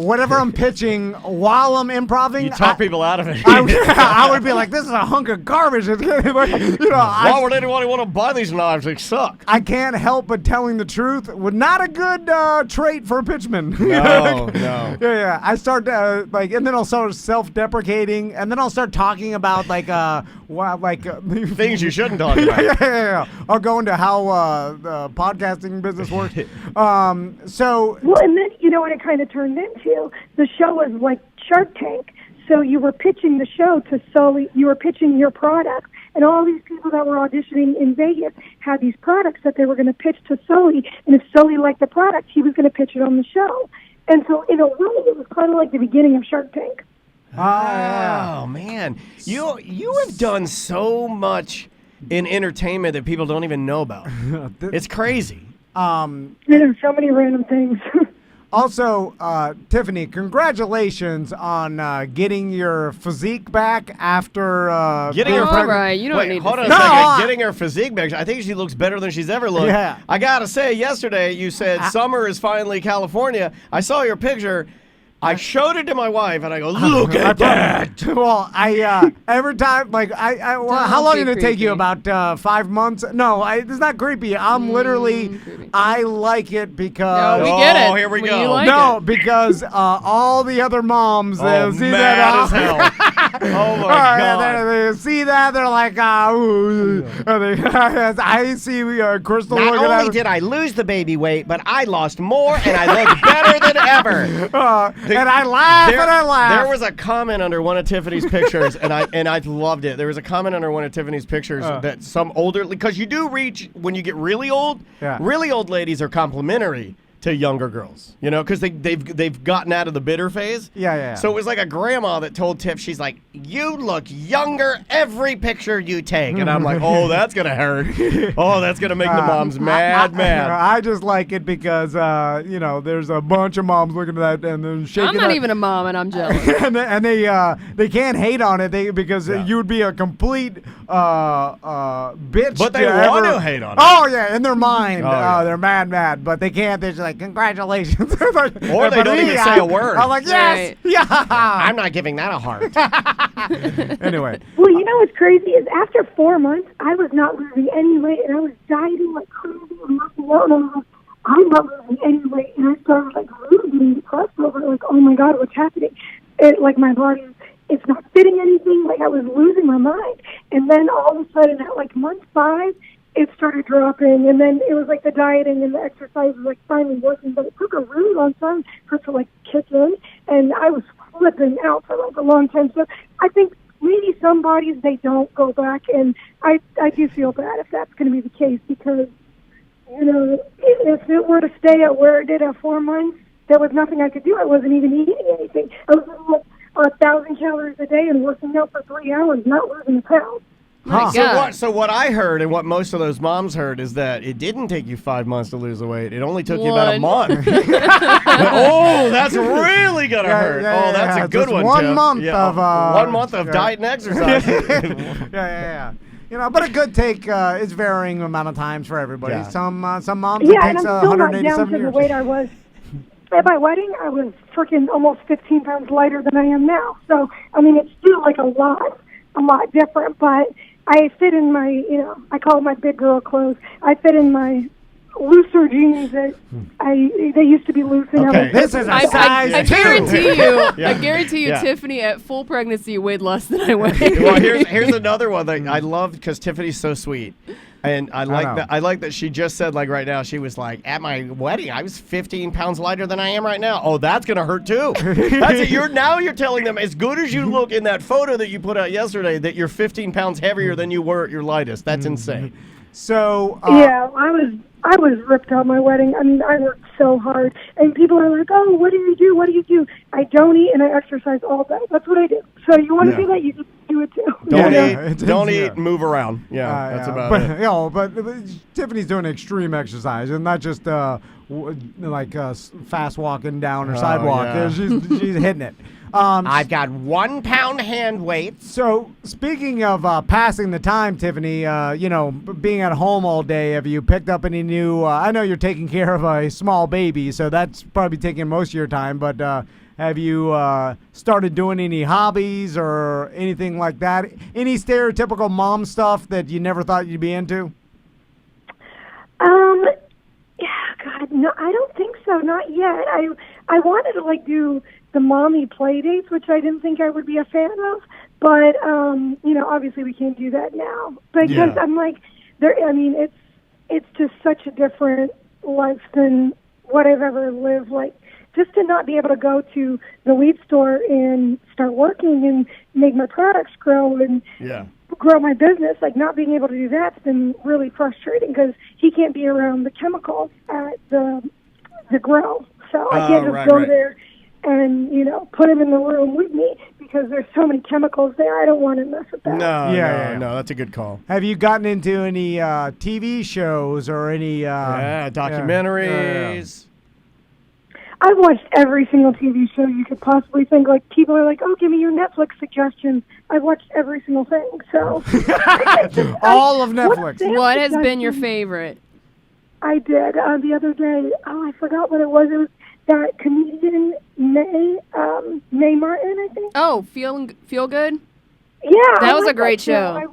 whatever I'm pitching while I'm improving, You talk people out of it. I would be like, "This is a hunk of garbage." Why would anyone want to buy these knives? They suck. I can't help but telling the truth. Not a good trait for a pitchman. No. Yeah. I start and then I'll start self-deprecating, and then I'll start talking about Things you shouldn't talk about. yeah. I'll go into how the podcasting business works. So Well, and then you know what it kind of turned into? The show was like Shark Tank. So you were pitching the show to Sully. You were pitching your product, and all these people that were auditioning in Vegas had these products that they were going to pitch to Sully. And if Sully liked the product, he was going to pitch it on the show. And so, in a way, it was kind of like the beginning of Shark Tank. Oh, man. You have done so much in entertainment that people don't even know about. It's crazy. There's so many random things. Also, Tiffani, congratulations on getting your physique back after Getting being her pregnant. All right, you don't Wait, need hold to on say a No, second. I- Getting her physique back. I think she looks better than she's ever looked. Yeah. I gotta say, yesterday you said summer is finally California. I saw your picture. I showed it to my wife, and I go, look at that. Well, every time, how long be did it take you? creepy. About 5 months? No, it's not creepy. I'm literally, creepy. I like it because. No, we get it. Oh, here we You go. like No, it. because all the other moms see mad that. as hell. Oh, my God. They see that, they're like, ooh. I see Crystal Not looking only at did I lose the baby weight, but I lost more, and I look better than ever. and I laugh and I laugh. There was a comment under one of Tiffany's pictures, and I loved it. There was a comment under one of Tiffany's pictures that some older, because you do reach when you get really old. Yeah. Really old ladies are complimentary to younger girls, because they've gotten out of the bitter phase. Yeah. So it was like a grandma that told Tiff, she's like, "You look younger every picture you take," and I'm like, "Oh, that's gonna hurt. Oh, that's gonna make the moms mad." I just like it because there's a bunch of moms looking at that and then shaking. I'm not even a mom, and I'm jealous. and they can't hate on it because you would be a complete bitch. But they want to hate on it. Oh yeah, in their mind, yeah. they're mad, but they can't. They're just like, congratulations. Or they don't even say a word. I'm like, yes, Right. yeah. I'm not giving that a heart. Anyway, Well, you know what's crazy is after 4 months, I was not losing any weight, and I was dieting like crazy and working out, and I was like, I'm not losing any weight, and I started really getting depressed over it, like, oh my God, what's happening? My body, it's not fitting anything, I was losing my mind. And then all of a sudden at month 5, it started dropping, and then it was the dieting and the exercise was finally working, but it took a really long time for it to kick in, and I was flipping out for a long time. So I think maybe some bodies, they don't go back, and I do feel bad if that's going to be the case, because if it were to stay at where it did at 4 months, there was nothing I could do. I wasn't even eating anything. I was eating 1,000 calories a day and working out for 3 hours, not losing a pound. My God. So what I heard and what most of those moms heard is that it didn't take you 5 months to lose the weight. It only took you about a month. Oh, that's really gonna hurt. yeah, Oh, that's yeah. a good Just one. 1 Tim. month Yeah, of 1 month of diet and exercise. yeah. But a good take is varying amount of times for everybody. Yeah. Some moms it Yeah, and takes I'm still not down 187 to the years. weight I was. At my wedding, I was freaking almost 15 pounds lighter than I am now. So, it's still a lot different, but I fit in my, I call it my big girl clothes. I fit in my looser jeans that they used to be loose and Okay. everything. This is a size I 2. guarantee you, I guarantee you, Yeah. Tiffany at full pregnancy weighed less than I weigh. Well, here's another one that I love because Tiffany's so sweet. And I like know. that. I like that she just said, like, right now, she was like, at my wedding, I was 15 pounds lighter than I am right now. Oh, that's gonna hurt too. That's it. You're telling them, as good as you look in that photo that you put out yesterday, that you're 15 pounds heavier than you were at your lightest. That's insane. So Yeah, I was ripped on my wedding. I mean, I worked so hard, and people are like, "Oh, what do you do? What do you do?" I don't eat and I exercise all day. That's what I do. So you want to do that, you can do it too. Don't Yeah, eat. it's- Don't yeah. eat. Move around. Yeah, that's yeah, about but, it. You know, but Tiffany's doing extreme exercise and not just fast walking down her sidewalk. yeah. She's hitting it. I've got 1 pound hand weight. So speaking of passing the time, Tiffany, being at home all day, have you picked up any new? I know you're taking care of a small baby, so that's probably taking most of your time. But have you started doing any hobbies or anything like that? Any stereotypical mom stuff that you never thought you'd be into? Yeah, God, no, I don't think so. Not yet. I wanted to do the mommy play dates, which I didn't think I would be a fan of. But obviously we can't do that now because I'm like, there. I mean, it's just such a different life than what I've ever lived. Like, just to not be able to go to the weed store and start working and make my products grow and grow my business, like not being able to do that's been really frustrating because he can't be around the chemicals at the grow. So I can't just go there and, put him in the room with me because there's so many chemicals there. I don't want to mess with that. No, that's a good call. Have you gotten into any TV shows or any documentaries? I've watched every single TV show you could possibly think. Like, people are like, "Oh, give me your Netflix suggestions." I've watched every single thing. So all of Netflix. What has been your favorite? I did the other day. Oh, I forgot what it was. It was that comedian May Martin, I think. Oh, Feel Good? Yeah, That was a great show.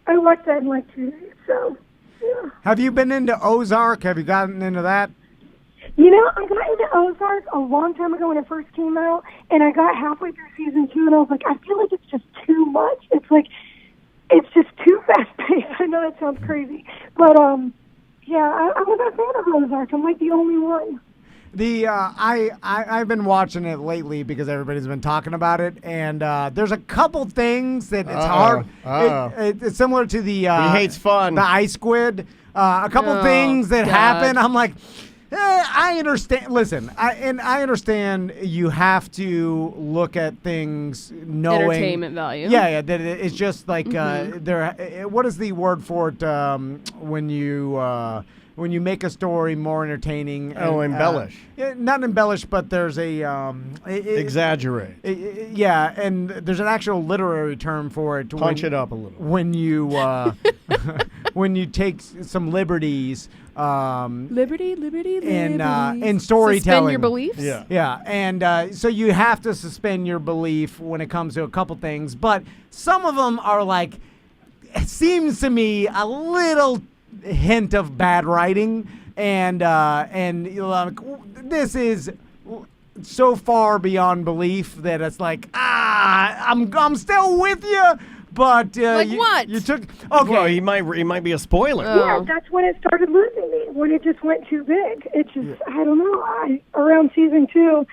I watched that in 2 days. So, yeah. Have you been into Ozark? Have you gotten into that? I got into Ozark a long time ago when it first came out, and I got halfway through season 2, and I was like, I feel like it's just too much. It's just too fast-paced. I know that sounds crazy. But, I'm not a fan of Ozark. I'm like the only one. I've been watching it lately because everybody's been talking about it, and there's a couple things that it's hard. It's similar to the he hates fun. The I.C.E. A couple things that happen. I'm like, I understand. Listen, I understand you have to look at things knowing Entertainment value. Yeah. That it's just like what is the word for it when you make a story more entertaining? Embellish. Not embellish, but there's a exaggerate. And there's an actual literary term for it. Punch it up a little. When you when you take some liberties. Liberty. In storytelling. Suspend your beliefs? Yeah. And so you have to suspend your belief when it comes to a couple things. But some of them are like, it seems to me, a little hint of bad writing. And this is so far beyond belief that it's like, I'm still with you. But what? You took okay. Well, he might be a spoiler. Yeah, that's when it started losing me. When it just went too big. It just I don't know. Around season 2,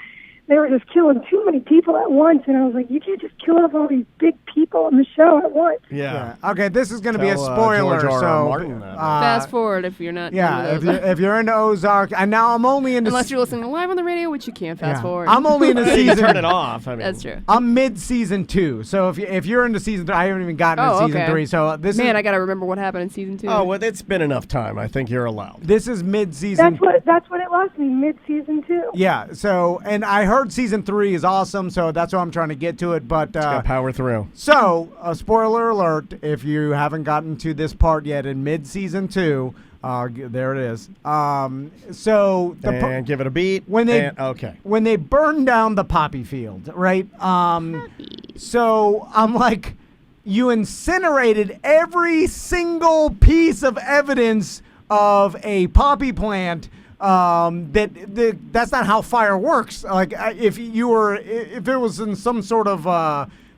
they were just killing too many people at once, and I was like, you can't just kill off all these big people in the show at once. Yeah. Okay, this is going to be a spoiler. George R. So Martin that. Fast forward if you're not. If you're into Ozark, and now I'm only into. Unless you're listening live on the radio, which you can't fast forward. I'm only into season. Turn it off. That's true. I'm mid season 2, so if you're into season 3, I haven't even gotten to season 3. So this I gotta remember what happened in season 2. Oh well, it's been enough time. I think you're allowed. This is mid season. That's what it lost me. Mid season 2. Yeah. So and I heard season 3 is awesome, so that's why I'm trying to get to it. But power through. So spoiler alert: if you haven't gotten to this part yet in mid season 2. There it is. So and give it a beat. When they burn down the poppy field, right? So I'm like, you incinerated every single piece of evidence of a poppy plant. That's not how fire works. Like if it was in some sort of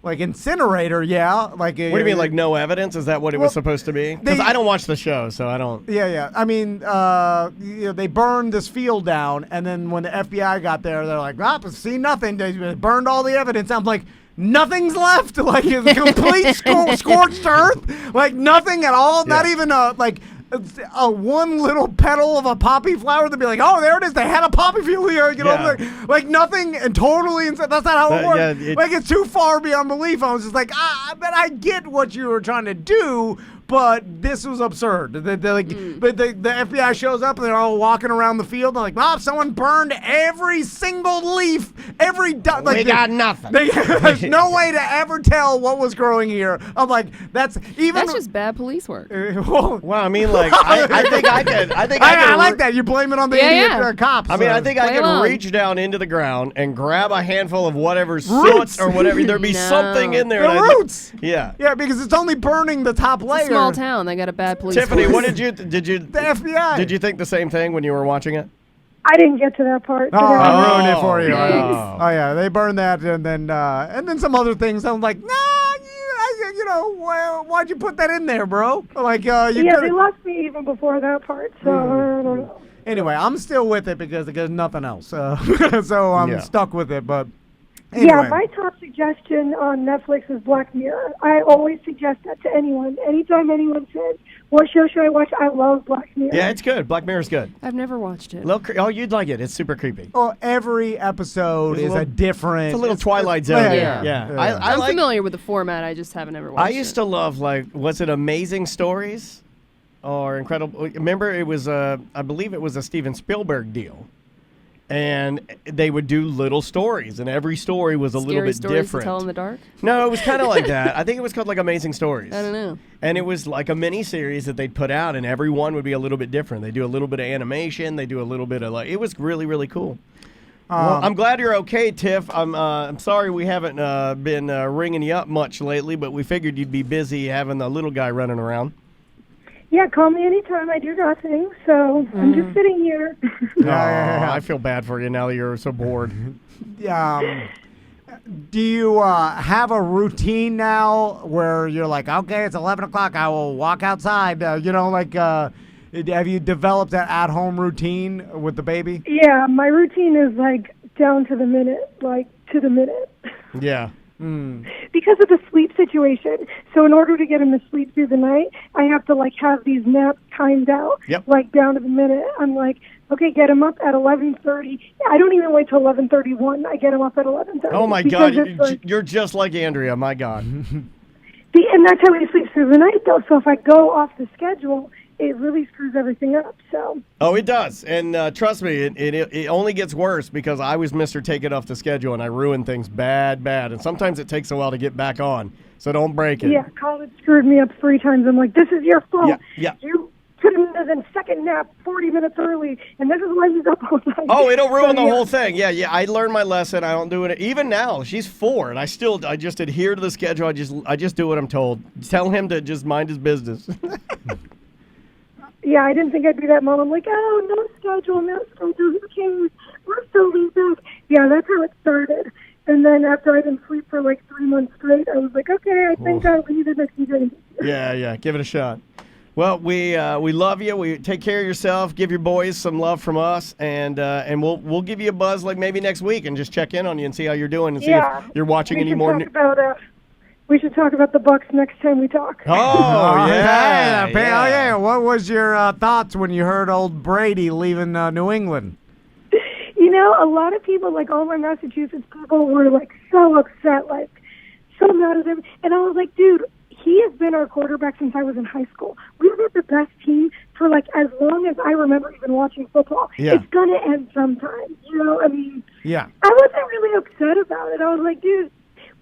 like incinerator, yeah. Like What do you mean, like no evidence? Is that what it was supposed to be? Because I don't watch the show, so I don't. Yeah. I mean, they burned this field down, and then when the FBI got there, they're like, see nothing. They burned all the evidence. I'm like, nothing's left. Like it's complete scorched earth. Like nothing at all. Not even a one little petal of a poppy flower to be like, oh, there it is. They had a poppy field here. Like nothing and totally. That's not how it works. Like it's too far beyond belief. I was just like, but I get what you were trying to do. But this was absurd. But the FBI shows up and they're all walking around the field. They're like, Bob, someone burned every single leaf, we got nothing. There's no way to ever tell what was growing here. I'm like, that's just bad police work. Well, I mean, like, I think I could. I like that. You blame it on the idiot cops. I mean, I think I could reach down into the ground and grab a handful of whatever soot or whatever. There'd be something in there. The roots. Yeah, because it's only burning the top layer. Small town, they got a bad police. Tiffany, force. what did you the FBI? Did you think the same thing when you were watching it? I didn't get to that part. I ruined it for you. Thanks. Oh yeah, they burned that, and then some other things. I'm like, why'd you put that in there, bro? Like, they lost me even before that part. So I don't know. Anyway, I'm still with it because there's nothing else. So I'm stuck with it. But anyway. Yeah, my top suggestion on Netflix is Black Mirror. I always suggest that to anyone. Anytime anyone says, what show should I watch? I love Black Mirror. Yeah, it's good. Black Mirror's good. I've never watched it. You'd like it. It's super creepy. Well, every episode is a different. It's a little Twilight Zone. Yeah. I'm familiar with the format. I just haven't ever watched it. I used to love, was it Amazing Stories or Incredible? Remember, it was I believe it was a Steven Spielberg deal. And they would do little stories, and every story was a little bit stories different. To tell in the dark? No, it was kind of like that. I think it was called Amazing Stories. I don't know. And it was like a mini series that they'd put out, and every one would be a little bit different. They do a little bit of animation. They do a little bit of it was really, really cool. Well, I'm glad you're okay, Tiff. I'm sorry we haven't been ringing you up much lately, but we figured you'd be busy having the little guy running around. Yeah, call me anytime. I do nothing, so I'm just sitting here. I feel bad for you now that you're so bored. Do you have a routine now where you're like, okay, it's 11 o'clock, I will walk outside? Have you developed that at-home routine with the baby? Yeah, my routine is down to the minute, to the minute. Yeah. Because of the sleep situation. So in order to get him to sleep through the night, I have to have these naps timed out, down to the minute. I'm like, okay, get him up at 11:30. I don't even wait till 11:31. I get him up at 11:30. Oh my God, you're just like Andrea. My God. And that's how he sleeps through the night, though. So if I go off the schedule, it really screws everything up. So. Oh, it does, and trust me, it only gets worse because I was Mr. Take It Off the Schedule, and I ruin things bad, and sometimes it takes a while to get back on. So don't break it. Yeah, college screwed me up 3 times. I'm like, this is your fault. Yeah. You put him into the second nap 40 minutes early, and this is why he's up all night. Oh, it'll ruin the whole thing. Yeah. I learned my lesson. I don't do it. Even now, she's 4, and I just adhere to the schedule. I just do what I'm told. Tell him to just mind his business. Yeah, I didn't think I'd be that mom. I'm like, oh, no schedule. Who cares? We're still back. Yeah, that's how it started. And then after I didn't sleep for 3 months straight, I was like, okay, I think we need to make some changes. Yeah, give it a shot. Well, we love you. We take care of yourself. Give your boys some love from us, and we'll give you a buzz maybe next week and just check in on you and see how you're doing and see if you're watching any more. We should talk about the Bucks next time we talk. Oh, yeah. What was your thoughts when you heard old Brady leaving New England? A lot of people, all my Massachusetts people, were so upset, so mad at him. And I was like, dude, he has been our quarterback since I was in high school. We've been the best team for as long as I remember even watching football. Yeah. It's going to end sometime. Yeah. I wasn't really upset about it. I was like, dude,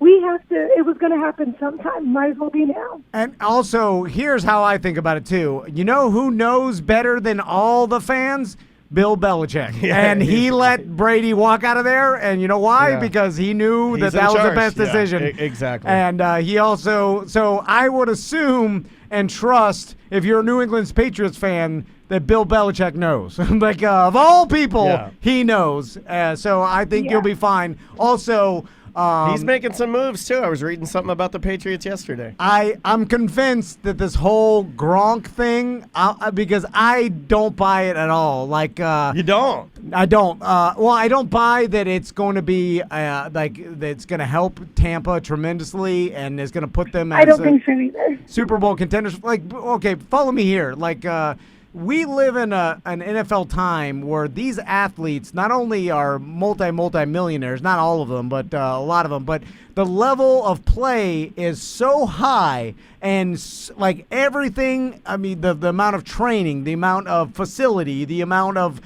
it was going to happen sometime. Might as well be now. And also, here's how I think about it, too. You know who knows better than all the fans? Bill Belichick. Yeah, and he let Brady walk out of there. And you know why? Yeah. Because he knew He's that in was the charge. best Yeah, decision. exactly. And he also, so I would assume and trust, if you're a New England Patriots fan, that Bill Belichick knows. Like, of all people, Yeah. he knows. So I think you'll be fine. Also, He's making some moves, too. I was reading something about the Patriots yesterday. I'm convinced that this whole Gronk thing, because I don't buy it at all. Like, you don't? I don't. Well, I don't buy that it's going to be like that's going to help Tampa tremendously and is going to put them as I don't think so either. Super Bowl contenders. Like, okay, follow me here. Like, we live in an NFL time where these athletes not only are multi-millionaires, not all of them, but a lot of them, but the level of play is so high and like everything, I mean, the amount of training, the amount of facility, the amount of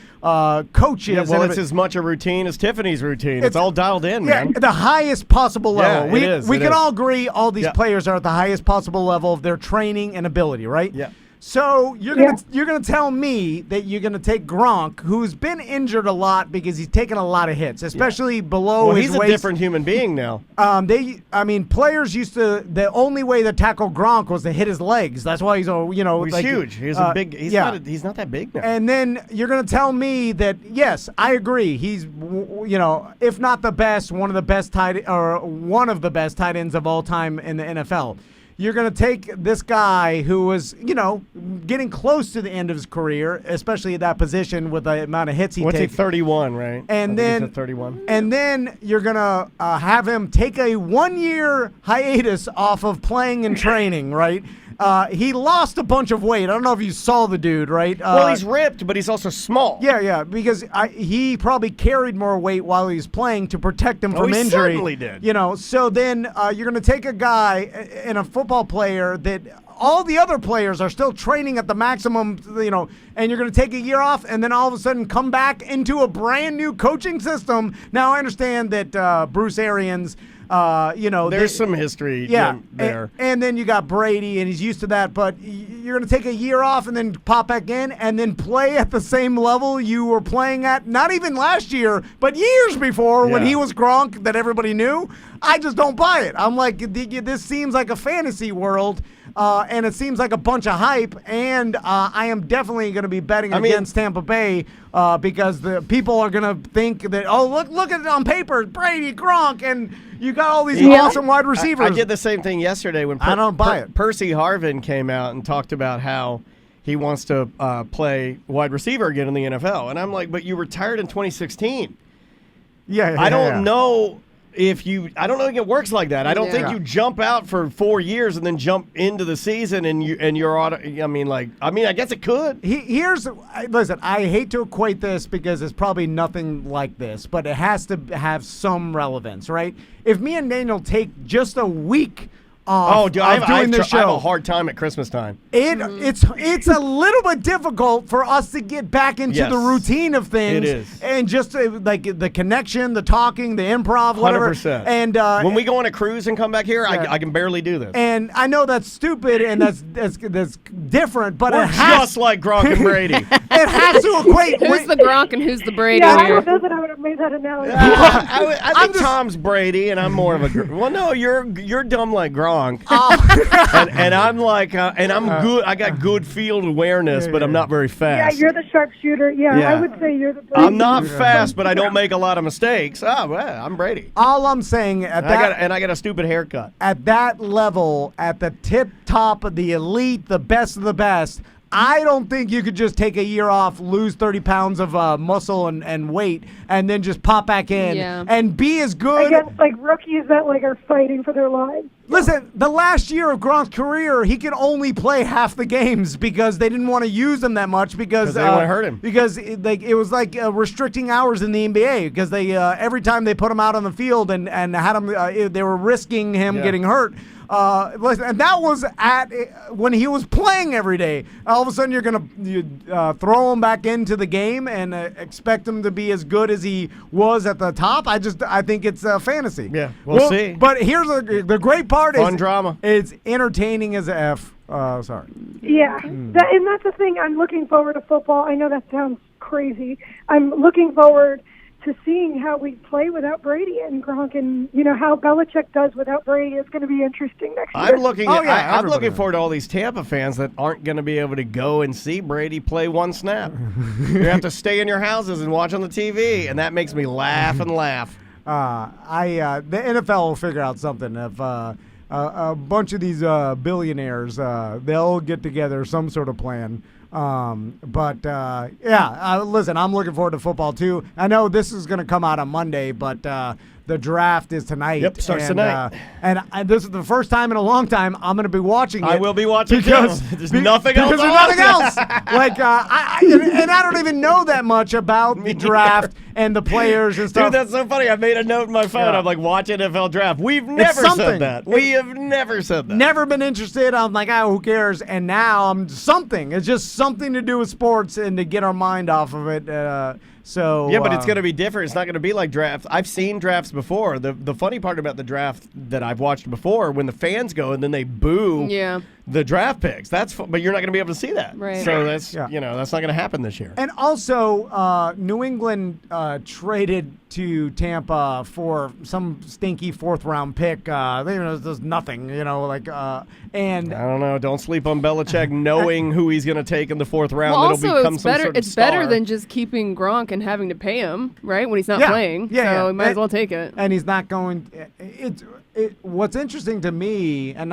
coaches. Yeah, well, it's as much a routine as Tiffany's routine. It's all dialed in, man. The highest possible level. Yeah, we can all agree all these players are at the highest possible level of their training and ability, right? Yeah. So you're gonna tell me that you're gonna take Gronk, who's been injured a lot because he's taken a lot of hits, especially below his he's a waist. different human being now. Players used to. The only way to tackle Gronk was to hit his legs. That's why he's he's huge. He's a big. He's not that big now. And then you're gonna tell me that yes, I agree. He's if not the best, one of the best tight ends of all time in the NFL. You're going to take this guy who was, getting close to the end of his career, especially at that position with the amount of hits he takes. What's he, 31, right? And then 31. And then you're going to have him take a 1-year hiatus off of playing and training, right? He lost a bunch of weight. I don't know if you saw the dude, right? Well, he's ripped, but he's also small. Yeah, because he probably carried more weight while he was playing to protect him from he injury. certainly did. So then you're going to take a guy and a football player that all the other players are still training at the maximum, and you're going to take a year off and then all of a sudden come back into a brand new coaching system. Now, I understand that Bruce Arians, there's some history there. And then you got Brady, and he's used to that. But you're going to take a year off and then pop back in and then play at the same level you were playing at, not even last year, but years before when he was Gronk that everybody knew. I just don't buy it. I'm like, this seems like a fantasy world. And it seems like a bunch of hype, and I am definitely going to be betting against Tampa Bay because the people are going to think that, look at it on paper, Brady, Gronk, and you got all these awesome wide receivers. I did the same thing yesterday when I don't buy it. Percy Harvin came out and talked about how he wants to play wide receiver again in the NFL, and I'm like, but you retired in 2016. I don't know. I don't think it works like that. I don't think you jump out for 4 years and then jump into the season you're auto. I guess it could. Listen, I hate to equate this because it's probably nothing like this, but it has to have some relevance, right? If me and Daniel take just a week off I have a hard time at Christmas time. It's a little bit difficult for us to get back into the routine of things. It is. And just like the connection, the talking, the improv, whatever. 100%. And when we go on a cruise and come back here, I can barely do this. And I know that's stupid and that's different, but We're it has just like Gronk and Brady. It has to equate. Who's the Gronk and who's the Brady? Yeah, I here? don't know that I would have made that analogy. I think Tom's Brady, and I'm more of a. Well, no, you're dumb like Gronk, and I'm like, and I'm good. I got good field awareness, but I'm not very fast. Yeah, you're the sharpshooter. Yeah, I would say you're the Brady. I'm not fast, but I don't make a lot of mistakes. Well, I'm Brady. All I'm saying I got a stupid haircut. At that level, at the tip top of the elite, the best of the best, I don't think you could just take a year off, lose 30 pounds of muscle and weight, and then just pop back in and be as good. Against like rookies that are fighting for their lives. Listen, the last year of Gronk's career, he could only play half the games because they didn't want to use him that much because they want to hurt him. Because it was like restricting hours in the NBA because they every time they put him out on the field and had him, they were risking him getting hurt. And that was when he was playing every day. All of a sudden, you're gonna throw him back into the game and expect him to be as good as he was at the top. I think it's fantasy. Yeah, we'll see. But here's the great part: fun drama. It's entertaining as F. Sorry. Yeah, and that's the thing. I'm looking forward to football. I know that sounds crazy. I'm looking forward to seeing how we play without Brady and Gronk, and how Belichick does without Brady is going to be interesting next year. I'm looking forward to all these Tampa fans that aren't going to be able to go and see Brady play one snap. You have to stay in your houses and watch on the TV, and that makes me laugh and laugh. The NFL will figure out something. If a bunch of these billionaires, they'll get together some sort of plan. Listen, I'm looking forward to football too. I know this is going to come out on Monday, but the draft is tonight. Yep, starts tonight. And this is the first time in a long time I'm going to be watching it. I will be watching because there's nothing else. Because there's nothing else. I don't even know that much about the draft and the players and stuff. Dude, that's so funny. I made a note in my phone. Yeah. I'm like, watch NFL draft. We've never said that. We have never said that. Never been interested. I'm like, who cares? And now I'm something. It's just something to do with sports and to get our mind off of it. But it's going to be different. It's not going to be like drafts. I've seen drafts before. The funny part about the draft that I've watched before, when the fans go and then they boo the draft picks. But you're not going to be able to see that. Right. So that's that's not going to happen this year. And also, New England traded to Tampa for some stinky 4th-round pick. There's nothing, and I don't know. Don't sleep on Belichick knowing who he's going to take in the 4th round. Well, It'll also, become it's some better. sort of It's star. better than just keeping Gronk and having to pay him, right, when he's not playing. Yeah, so he might as well take it. And he's not going. What's interesting to me, and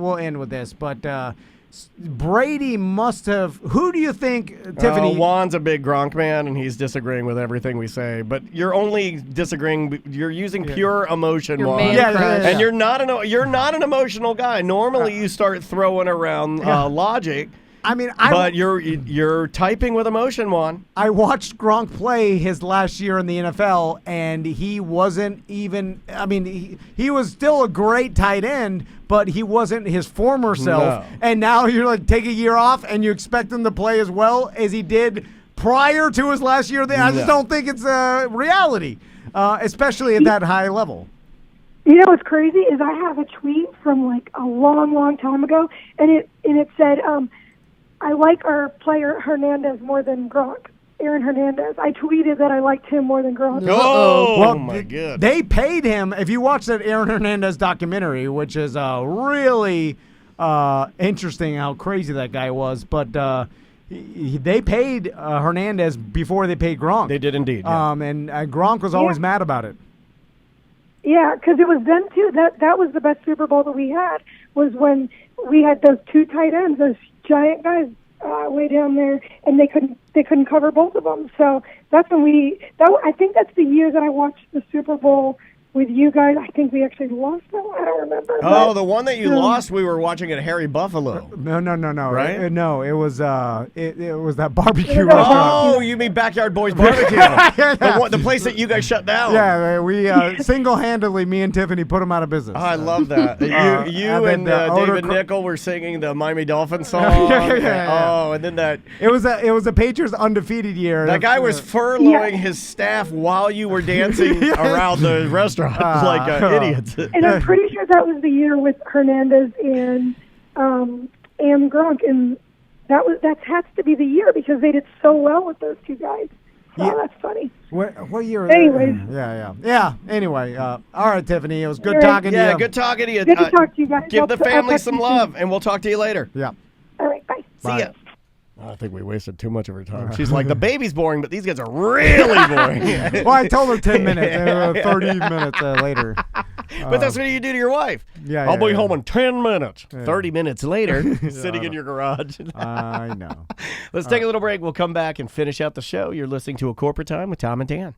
we'll end with this, but Brady must have. Who do you think, Tiffani? Juan's a big Gronk man, and he's disagreeing with everything we say. But you're only disagreeing. You're using pure emotion, Your Juan. man crush. And you're not an emotional guy. Normally, you start throwing around logic. But you're typing with emotion, Juan. I watched Gronk play his last year in the NFL, and he wasn't even. He was still a great tight end, but he wasn't his former self. No. And now you're like, take a year off, and you expect him to play as well as he did prior to his last year. I just don't think it's a reality, especially at that high level. You know what's crazy is I have a tweet from like a long, long time ago, and it said, I like our player Hernandez more than Gronk. Aaron Hernandez. I tweeted that I liked him more than Gronk. My God. They paid him. If you watch that Aaron Hernandez documentary, which is really interesting how crazy that guy was, but they paid Hernandez before they paid Gronk. They did indeed. Yeah. And Gronk was always mad about it. Yeah, because it was then too. That was the best Super Bowl that we had, was when we had those 2 tight ends, those giant guys way down there, and they couldn't cover both of them. So that's when I think that's the year that I watched the Super Bowl with you guys. I think we actually lost that one. I don't remember. Oh, the one that you lost, we were watching at Harry Buffalo. No. Right? No, it was that barbecue restaurant. Oh, you mean Backyard Boys Barbecue. The place that you guys shut down. Yeah, we single-handedly, me and Tiffani, put them out of business. Oh, I love that. You and David Nickel were singing the Miami Dolphins song. Oh, and then that. It was a Patriots undefeated year. That guy was furloughing his staff while you were dancing around the restaurant like idiots. And I'm pretty sure that was the year with Hernandez and Gronk, and that has to be the year because they did so well with those 2 guys. So that's funny. What year? Anyways. Yeah. Anyway, all right, Tiffani. It was good talking to you. Yeah, good talking to you. Good to talk to you guys. Give the family some love, and we'll talk to you later. Yeah. All right, bye. See ya. I think we wasted too much of her time. She's like, the baby's boring, but these guys are really boring. Well, I told her 10 minutes, 30 minutes later. But that's what you do to your wife. Yeah, I'll be home in 10 minutes. 30 minutes later, sitting in your garage. I know. Let's take a little break. We'll come back and finish out the show. You're listening to A Corporate Time with Tom and Dan.